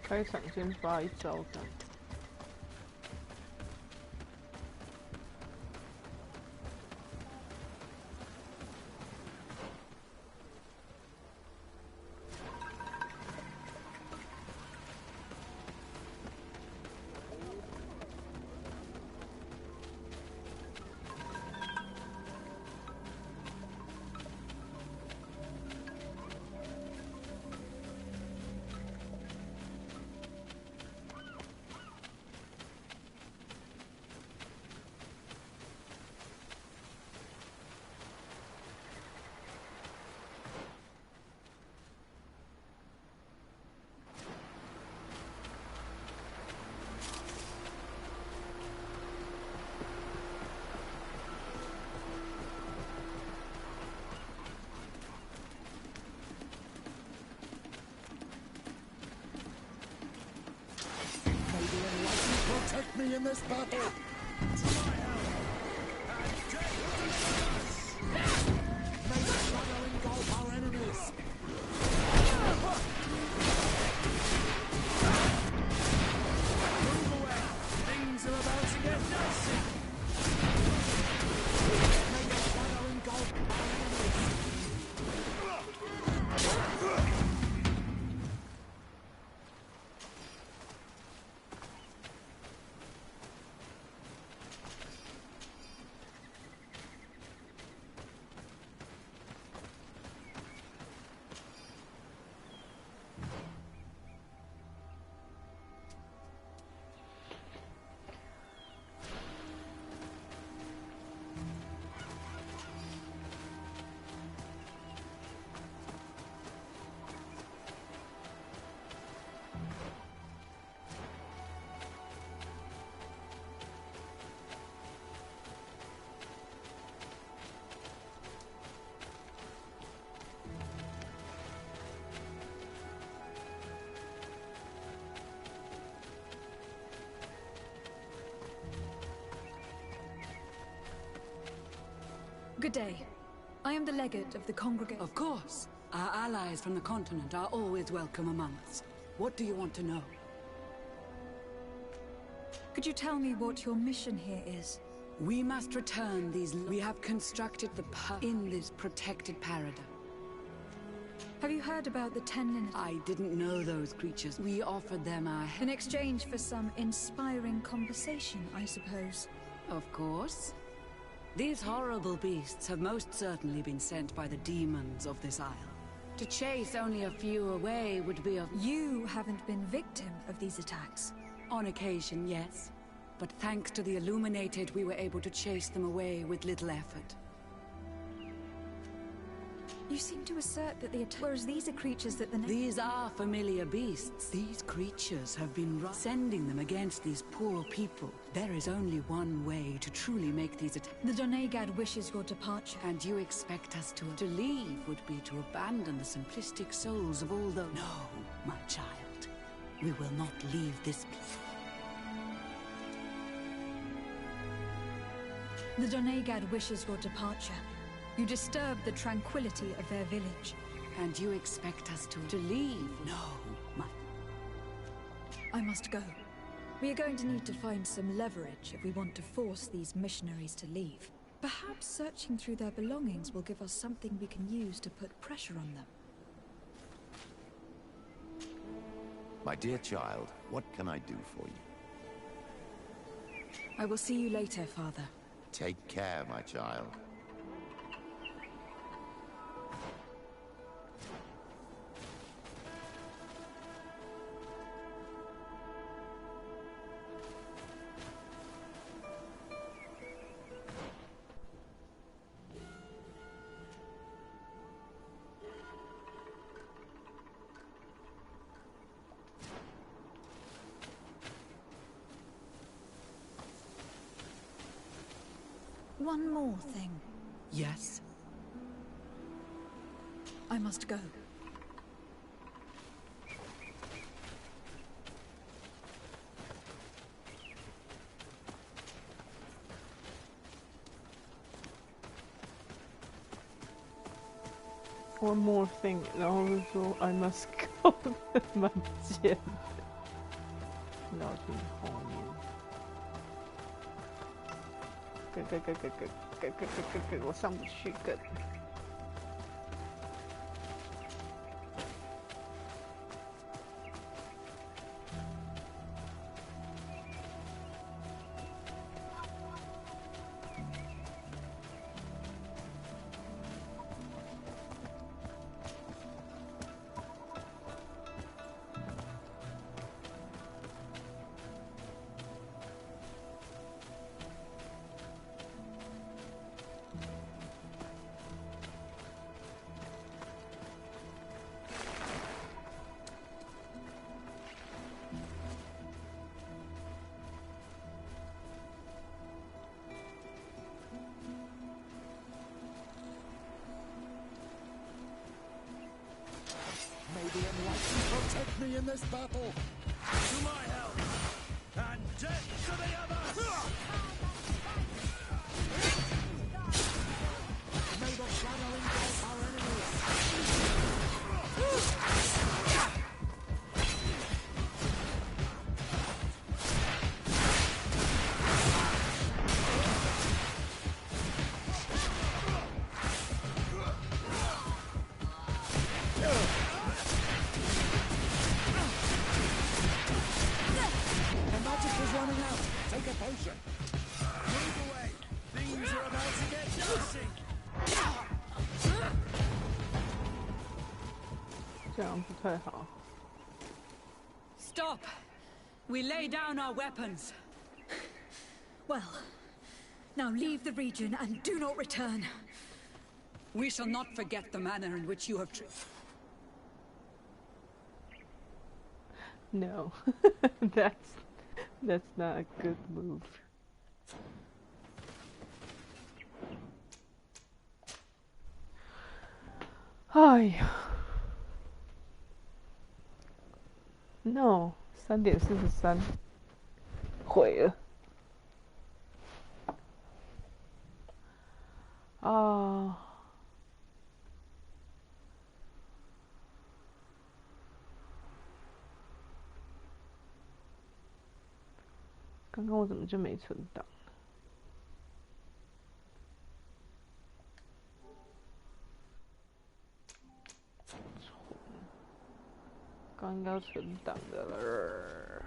开场先发一招这样。Protect me in this battle! May the shadow engulf our enemies! Move away! Things are about to get dicey! May the shadow engulf our enemies! Good day. I am the legate of the congregation. Of course. Our allies from the continent are always welcome among us. What do you want to know? Could you tell me what your mission here is? We must return these... We have constructed in this protected paradigm. Have you heard about the 10 minutes? I didn't know those creatures. We offered them our... In exchange for some inspiring conversation, I suppose. Of course. These horrible beasts have most certainly been sent by the demons of this isle. To chase only a few away would be a... You haven't been victim of these attacks. On occasion, yes. But thanks to the Illuminated, we were able to chase them away with little effort. You seem to assert that the attack... Whereas these are creatures that the... These are familiar beasts. These creatures have been sending them against these poor people. There is only one way to truly make these attacks. The Donegad wishes your departure. And you expect us to leave would be to abandon the simplistic souls of all those... No, my child. We will not leave this. The Donegad wishes your departure. You disturb the tranquility of their village. And you expect us to leave? No, I must go. We are going to need to find some leverage if we want to force these missionaries to leave. Perhaps searching through their belongings will give us something we can use to put pressure on them. My dear child, what can I do for you? I will see you later, Father. Take care, my child. One more thing. Yes? I must go. One more thing， 然后就说 I must go 蛮贱的，绕进后面。我上不去，May the enlightened protect me in this battle. To my help, and death to the others! May the shadow engulf our enemies. Take a potion. Move away. Things are about to get dicey. 这样不太好。 Stop! We lay down our weapons. Well, now leave the region and do not return. We shall not forget the manner in which you have No, that's not a good move. No, 3:43，毁了。啊。 刚刚我怎么就没存档？刚应该存档的了。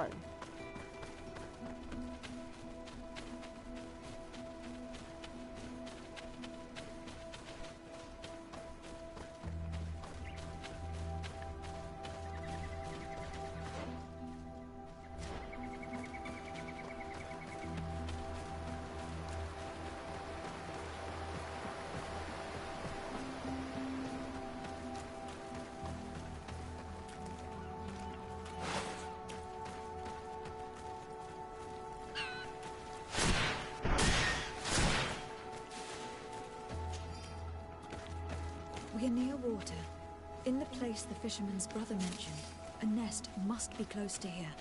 菜。We are near water. In the place the fisherman's brother mentioned. A nest must be close to here.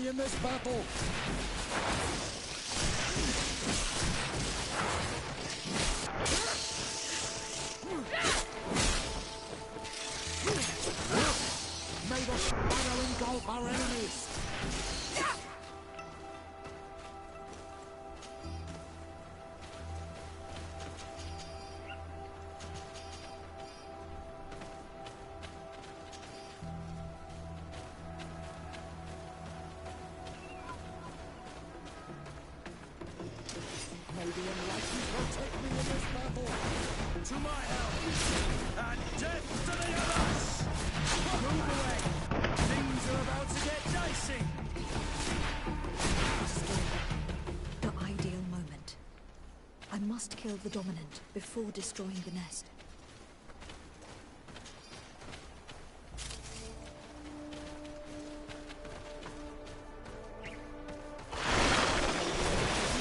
In this battle. May the shadow engulf our enemies. Kill the dominant before destroying the nest.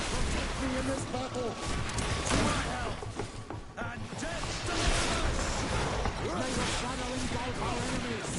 Protect me in this battle. To my help and death deliver us. May the shadow engulf our enemies.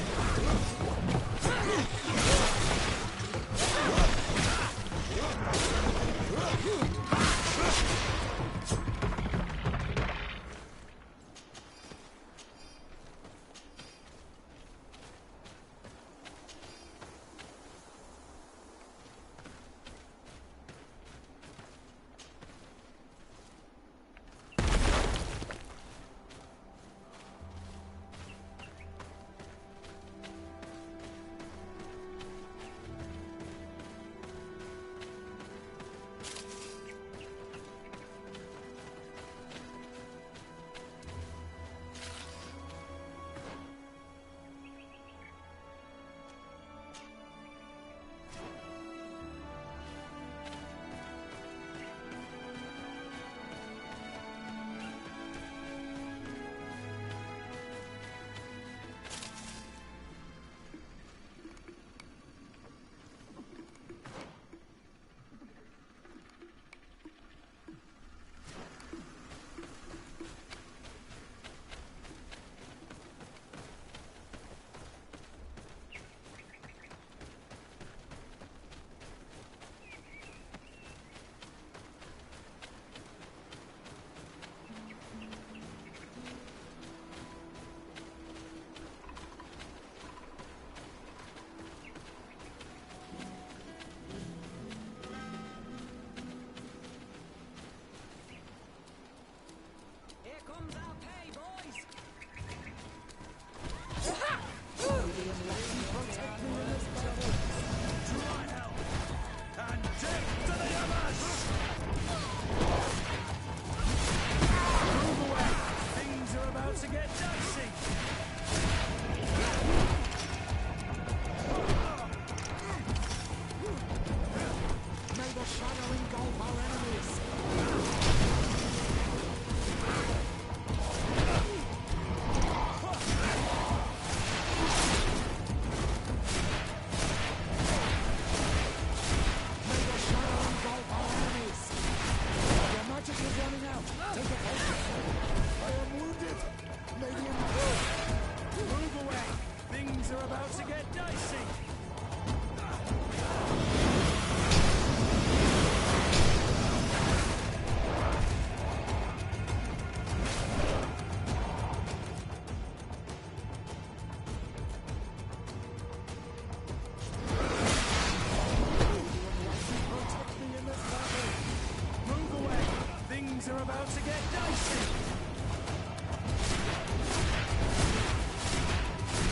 are about to get dicey.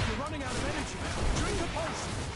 You're running out of energy. Drink a potion.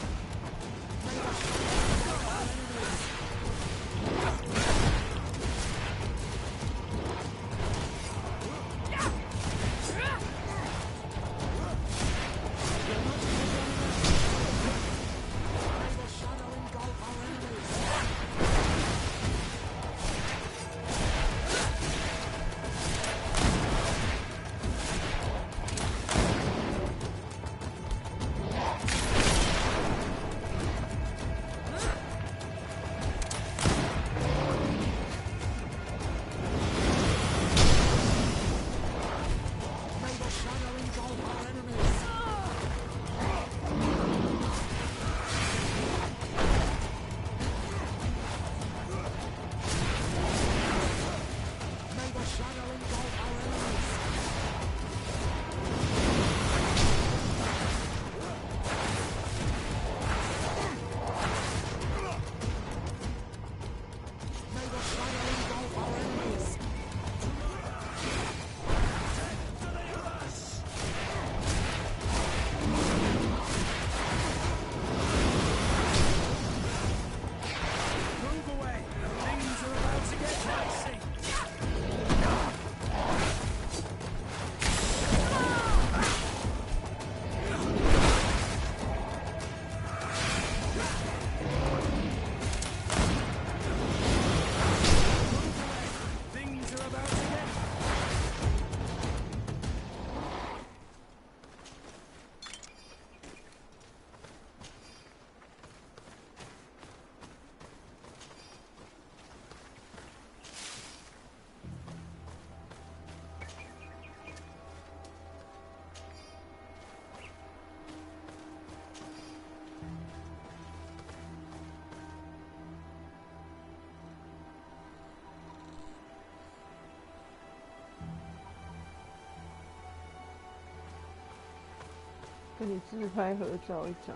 跟你自拍合照一张。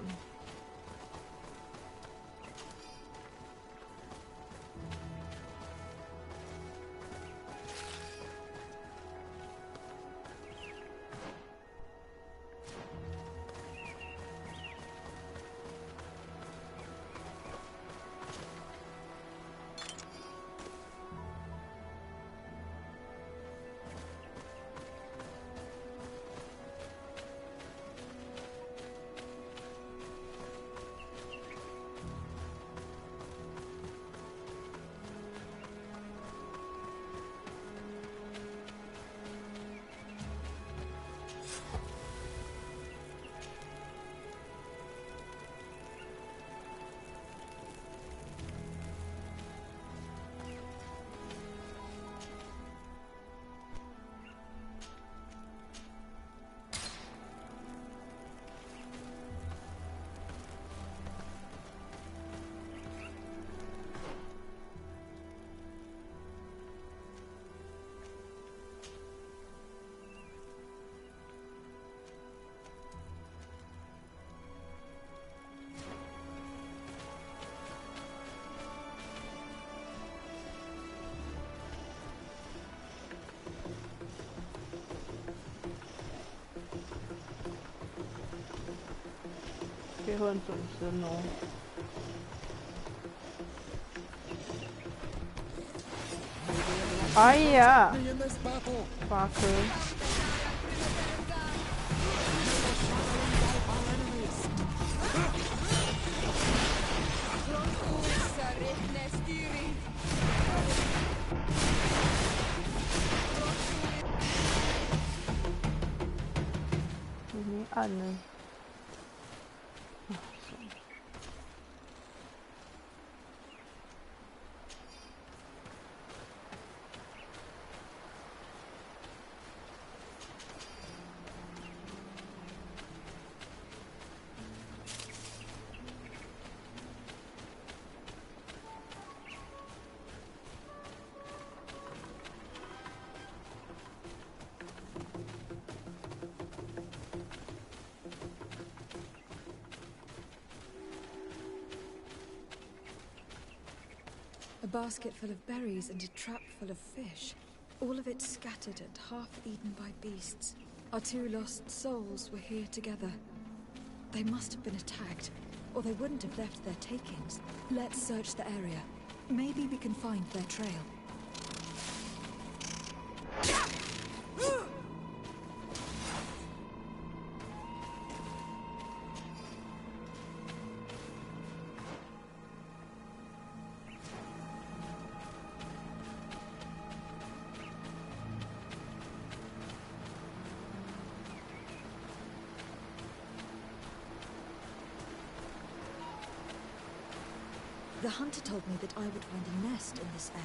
切换转身哦。哎呀，8颗。你没按呢？A basket full of berries and a trap full of fish. All of it scattered and half eaten by beasts. Our 2 lost souls were here together. They must have been attacked, or they wouldn't have left their takings. Let's search the area. Maybe we can find their trail. The hunter told me that I would find a nest in this area.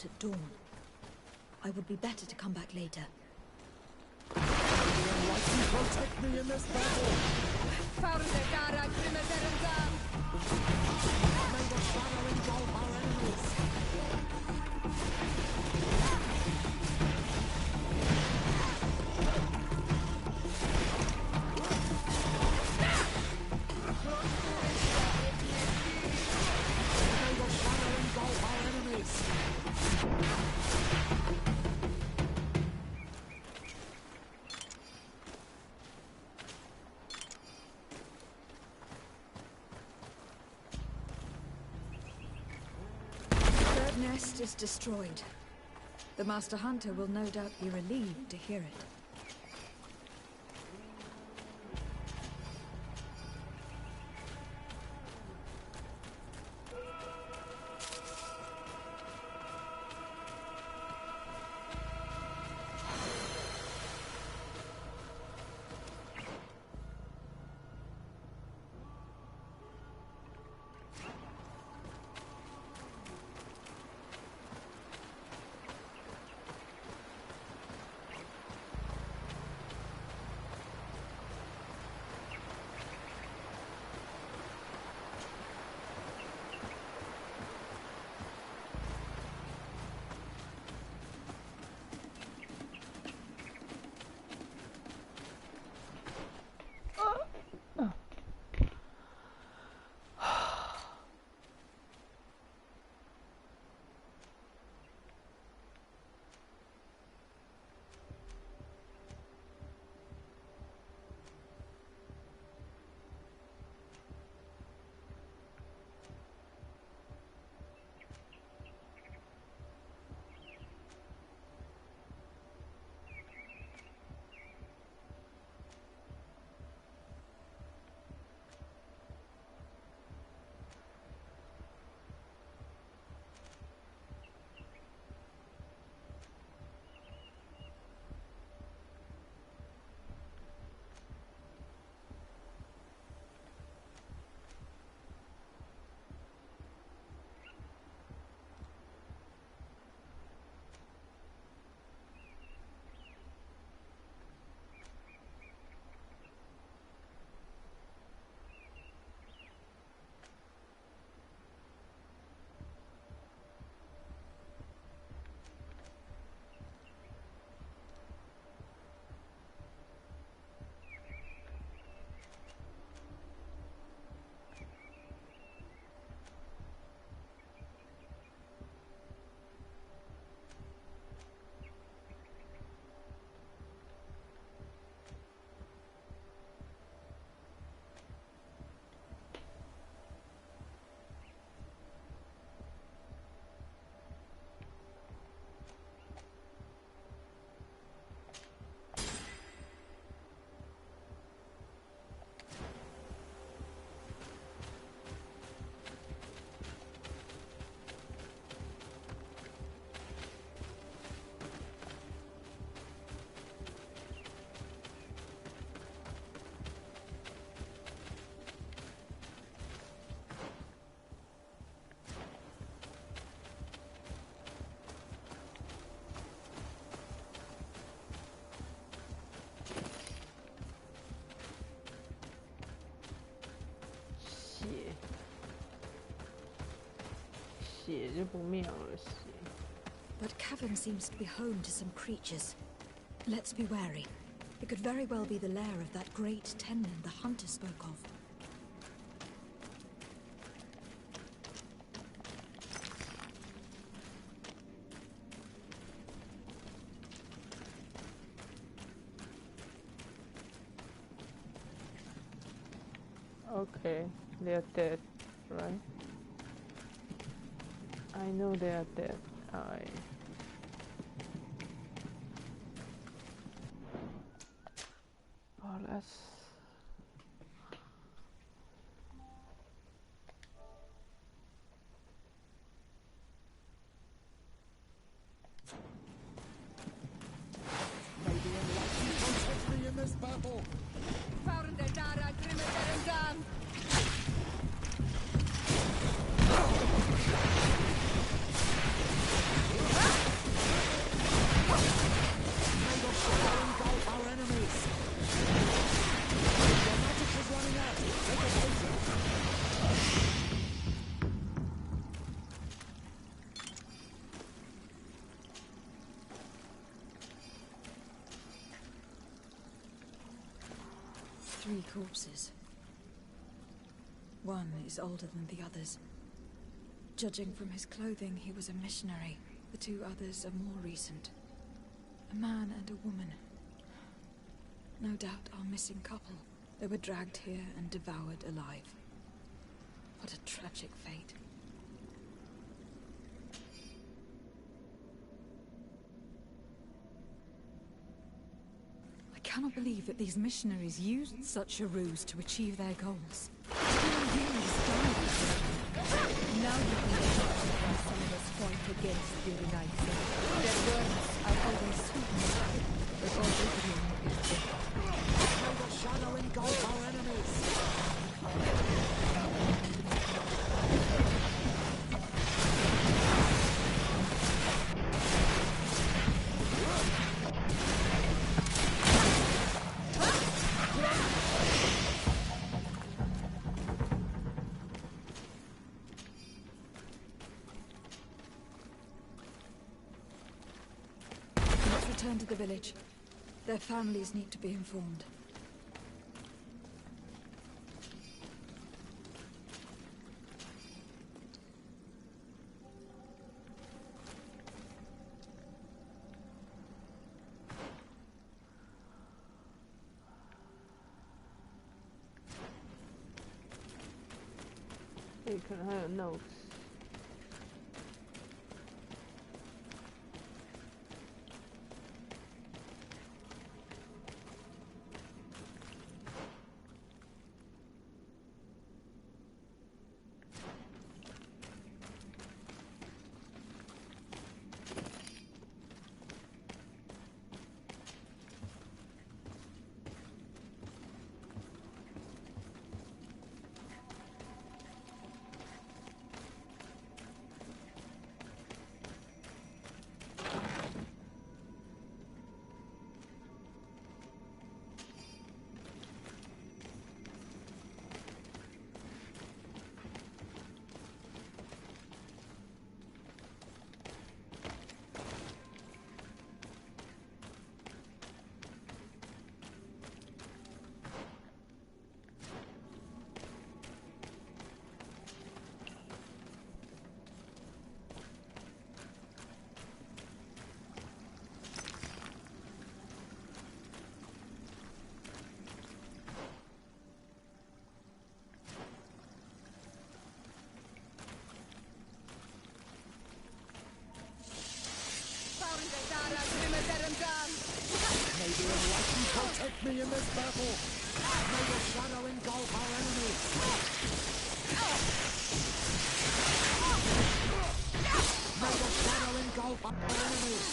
At dawn. I would be better to come back later. Protect me in this battle! May the shadow engulf our enemies! Nest is destroyed. The Master Hunter will no doubt be relieved to hear it. 血就不妙了血。That cavern seems to be home to some creatures. Let's be wary. It could very well be the lair of that great Tenman the hunter spoke of. Okay, they're dead, right? I know they're dead. Oh, let's... Maybe enlightenment protect me in this battle. Three corpses. One is older than the others. Judging from his clothing, he was a missionary. The two others are more recent. A man and a woman. No doubt our missing couple. They were dragged here and devoured alive. What a tragic fate. I cannot believe that these missionaries used such a ruse to achieve their goals. Now you can judge when some of us fight against the United. Their words are always sweet, but always wrong is bitter. May the shadow engulf our enemies! Return to the village. Their families need to be informed. Hey,可能还有 notes。May the enlightened protect me in this battle! May the shadow engulf our enemies! May the shadow engulf our enemies!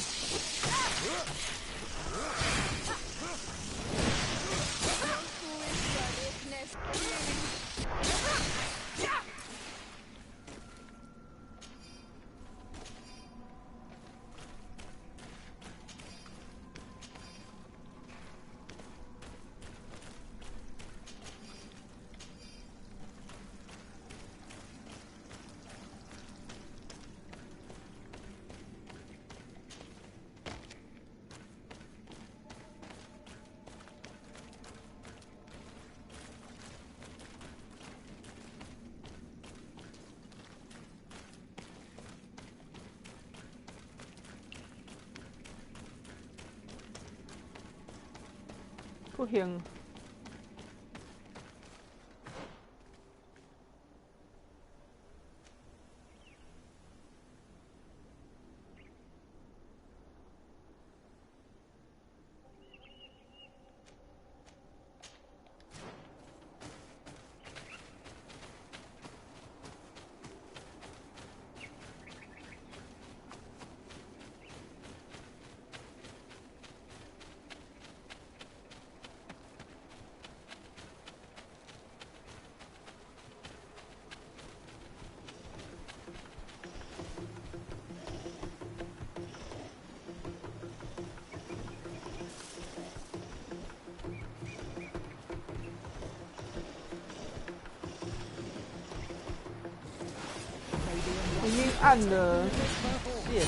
不行。已经按了线。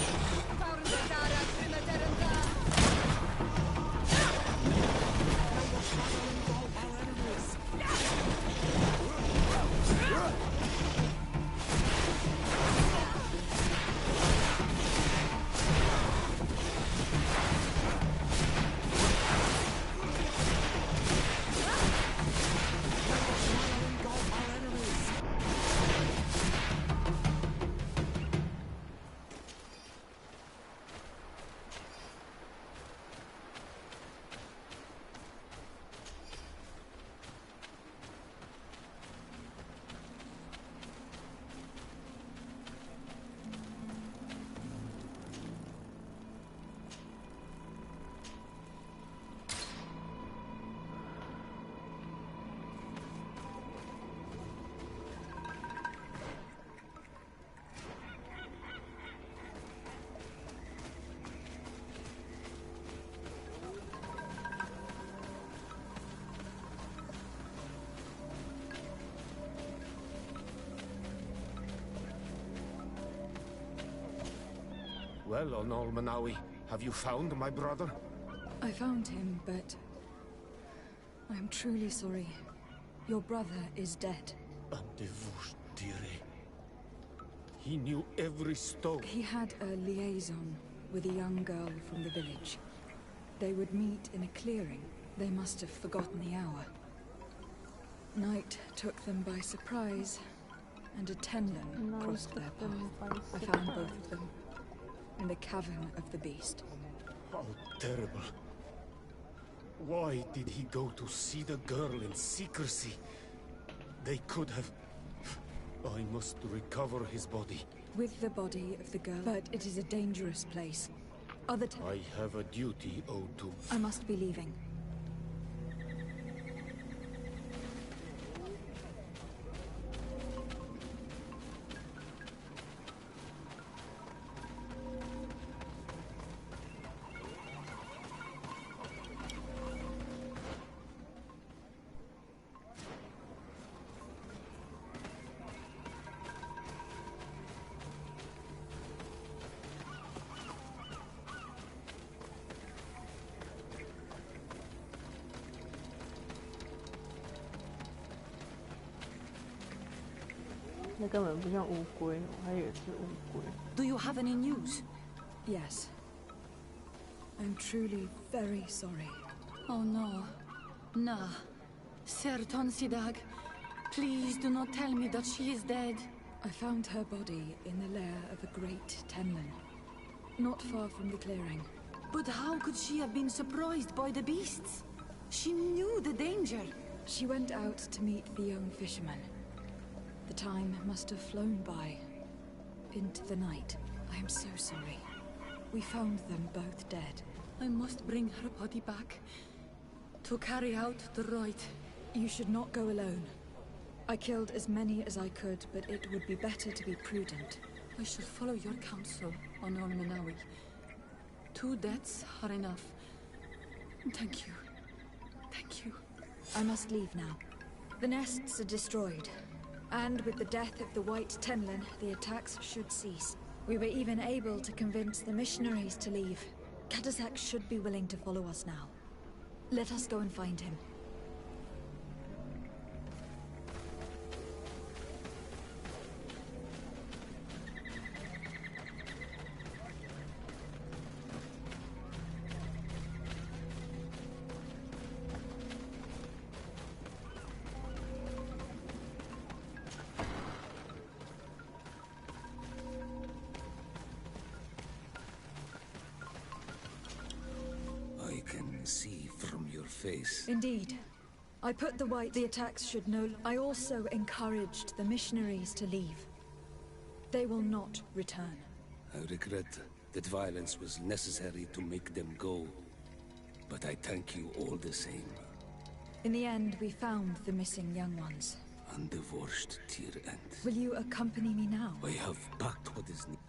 Well, Onol Manawi, have you found my brother? I found him, but I am truly sorry. Your brother is dead. He knew every stone. He had a liaison with a young girl from the village. They would meet in a clearing. They must have forgotten the hour. Night took them by surprise, and a Tenlin crossed their path. I found both of them in the cavern of the beast. How terrible. Why did he go to see the girl in secrecy? They could have... I must recover his body. With the body of the girl, but it is a dangerous place. I have a duty owed to... I must be leaving.那根本不像乌龟，我还以为是乌龟。Do you have any news? Yes. I'm truly very sorry. Oh no. Nah. Serton Sidag, please do not tell me that she is dead. I found her body in the lair of a great Tenlin, not far from the clearing. But how could she have been surprised by the beasts? She knew the danger. She went out to meet the young fisherman. The time must have flown by, into the night. I am so sorry. We found them both dead. I must bring her body back, to carry out the rite. You should not go alone. I killed as many as I could, but it would be better to be prudent. I shall follow your counsel, Onol Manawi. 2 deaths are enough. Thank you. Thank you. I must leave now. The nests are destroyed. And with the death of the White Tenlin, the attacks should cease. We were even able to convince the missionaries to leave. Katasak should be willing to follow us now. Let us go and find him. face. Indeed. I put the attacks should know. I also encouraged the missionaries to leave. They will not return. I regret that violence was necessary to make them go. But I thank you all the same. In the end, we found the missing young ones. Undivorced tear end. Will you accompany me now? I have packed what is needed.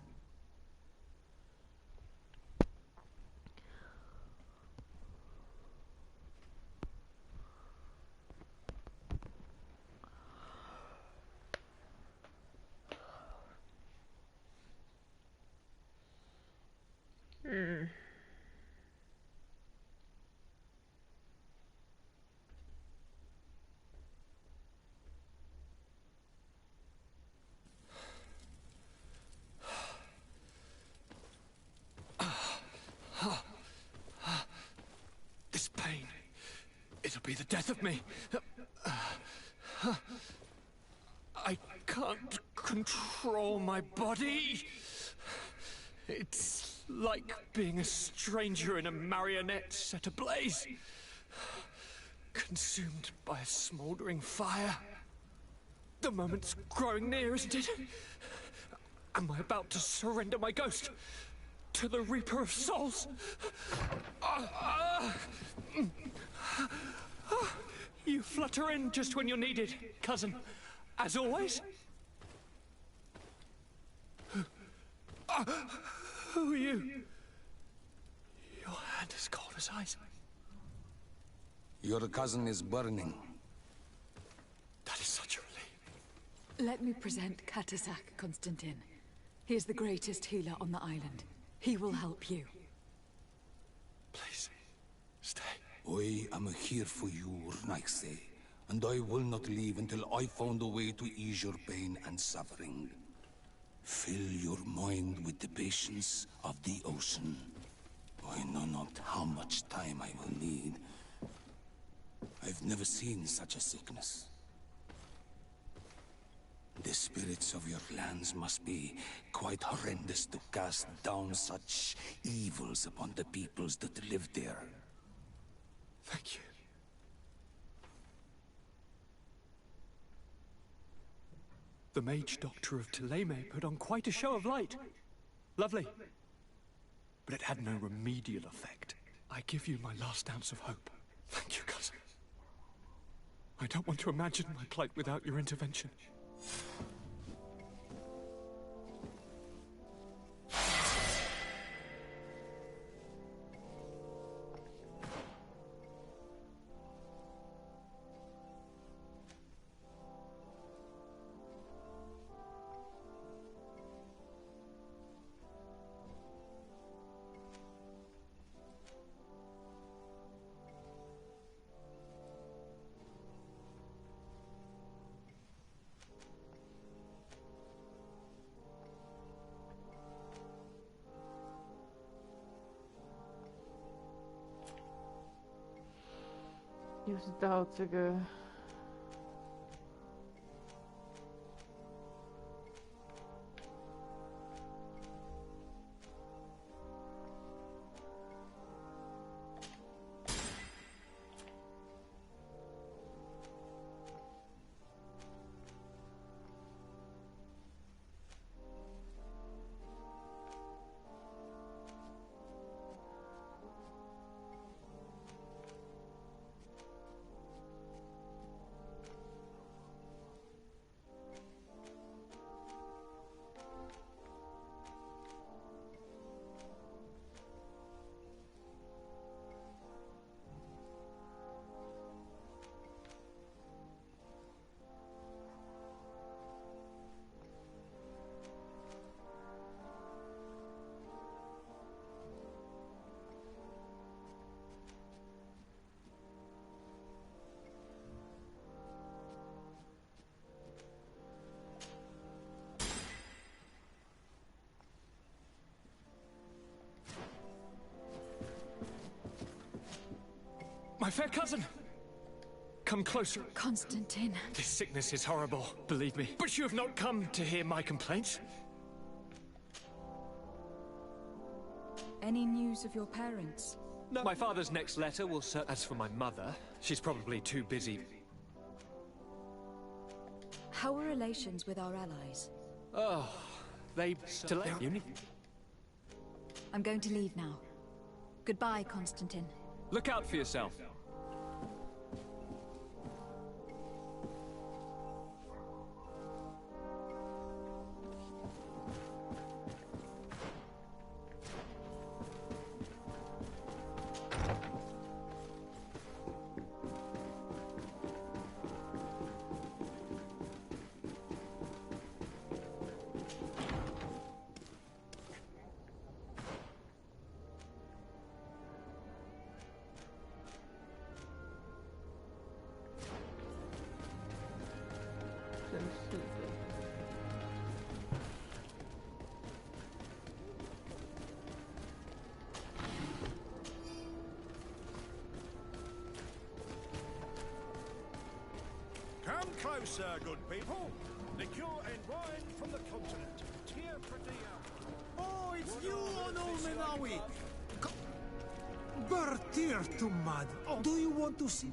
This pain, it'll be the death of me. I can't control my body. It's like being a stranger in a marionette set ablaze. Consumed by a smoldering fire. The moment's growing near, isn't it? Am I about to surrender my ghost to the Reaper of Souls? You flutter in just when you're needed, cousin. As always. Who are you? Your hand is cold as ice. Your cousin is burning. That is such a relief. Let me present Katasak, Constantin. He is the greatest healer on the island. He will help you. Please, stay. I am here for you, Rnaise, and I will not leave until I found a way to ease your pain and suffering. Fill your mind with the patience of the ocean. I know not how much time I will need. I've never seen such a sickness. The spirits of your lands must be quite horrendous to cast down such evils upon the peoples that live there. Thank you. The mage doctor of Thélème put on quite a show of light. Lovely. But it had no remedial effect. I give you my last ounce of hope. Thank you, cousin. I don't want to imagine my plight without your intervention.又是到这个My fair cousin! Come closer. Constantin. This sickness is horrible, believe me. But you have not come to hear my complaints. Any news of your parents? No. My father's next letter will serve. As for my mother, she's probably too busy. How are relations with our allies? Oh, they still uni. I'm going to leave now. Goodbye, Constantine. Look out for yourself. Come closer, good people. Liqueur and wine from the continent. Tear pretty out. Oh, it's you, Onolmenawi! Bertir Tumad. Oh, do you want to see?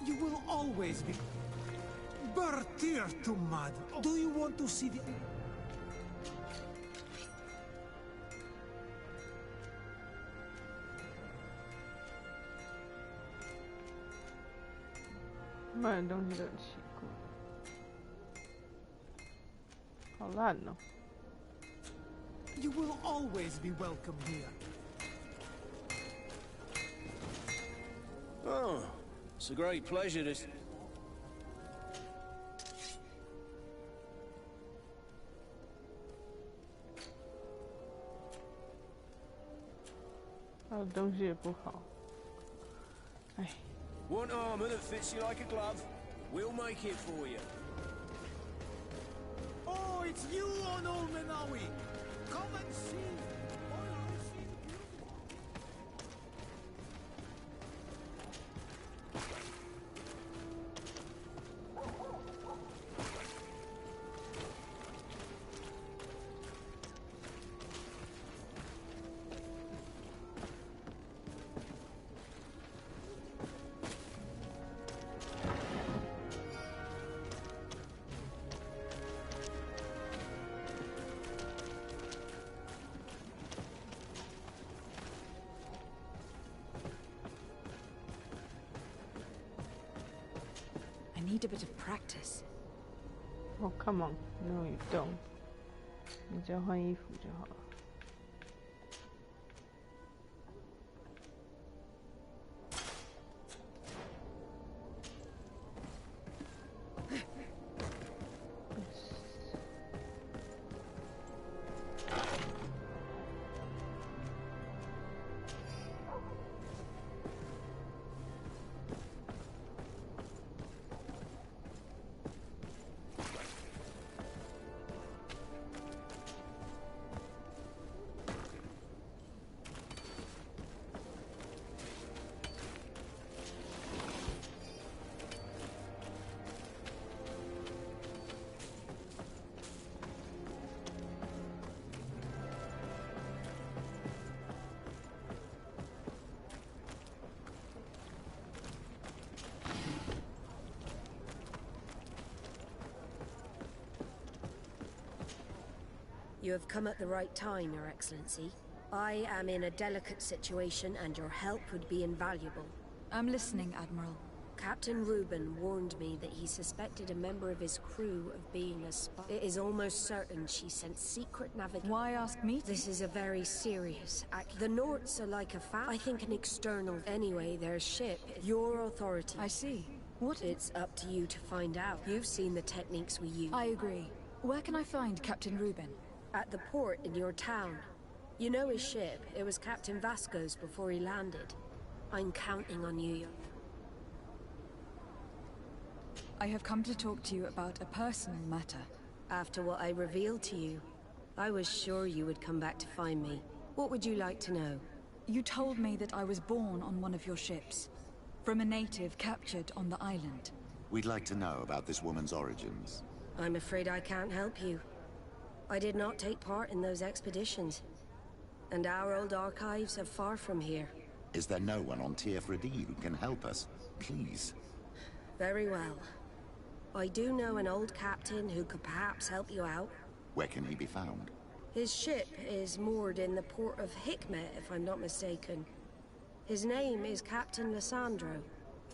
You will always be... Bertir Tumad. Do you want to see the...卖的东西都很奇怪，好烂哦。You will always be welcome here. Oh, it's a great pleasure to...他的东西也不好，哎。 Want armor that fits you like a glove? We'll make it for you. Oh, it's you, Onolmenawi! Come and see! I need a bit of practice. Oh, come on. No, you don't. 你只要换衣服就好了。You have come at the right time, Your Excellency. I am in a delicate situation and your help would be invaluable. I'm listening, Admiral. Captain Reuben warned me that he suspected a member of his crew of being a spy. It is almost certain she sent secret navigation. Why ask me? This is a very serious act. The Norts are like a I think an external. Anyway, their ship. Your authority. I see. What? It's up to you to find out. You've seen the techniques we use. I agree. Where can I find Captain Reuben? At the port in your town. You know his ship. It was Captain Vasco's before he landed. I'm counting on you. I have come to talk to you about a personal matter. After what I revealed to you, I was sure you would come back to find me. What would you like to know? You told me that I was born on one of your ships, from a native captured on the island. We'd like to know about this woman's origins. I'm afraid I can't help you. I did not take part in those expeditions. And our old archives are far from here. Is there no one on TF-Radi who can help us? Please. Very well. I do know an old captain who could perhaps help you out. Where can he be found? His ship is moored in the port of Hikmet, if I'm not mistaken. His name is Captain Lissandro.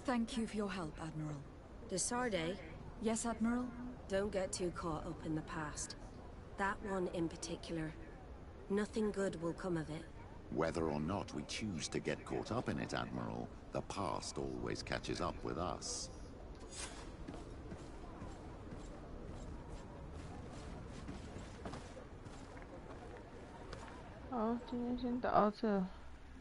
Thank you for your help, Admiral. Desarde? Yes, Admiral? Don't get too caught up in the past. That one in particular. Nothing good will come of it. Whether or not we choose to get caught up in it, Admiral, the past always catches up with us. 好，今天先打到这。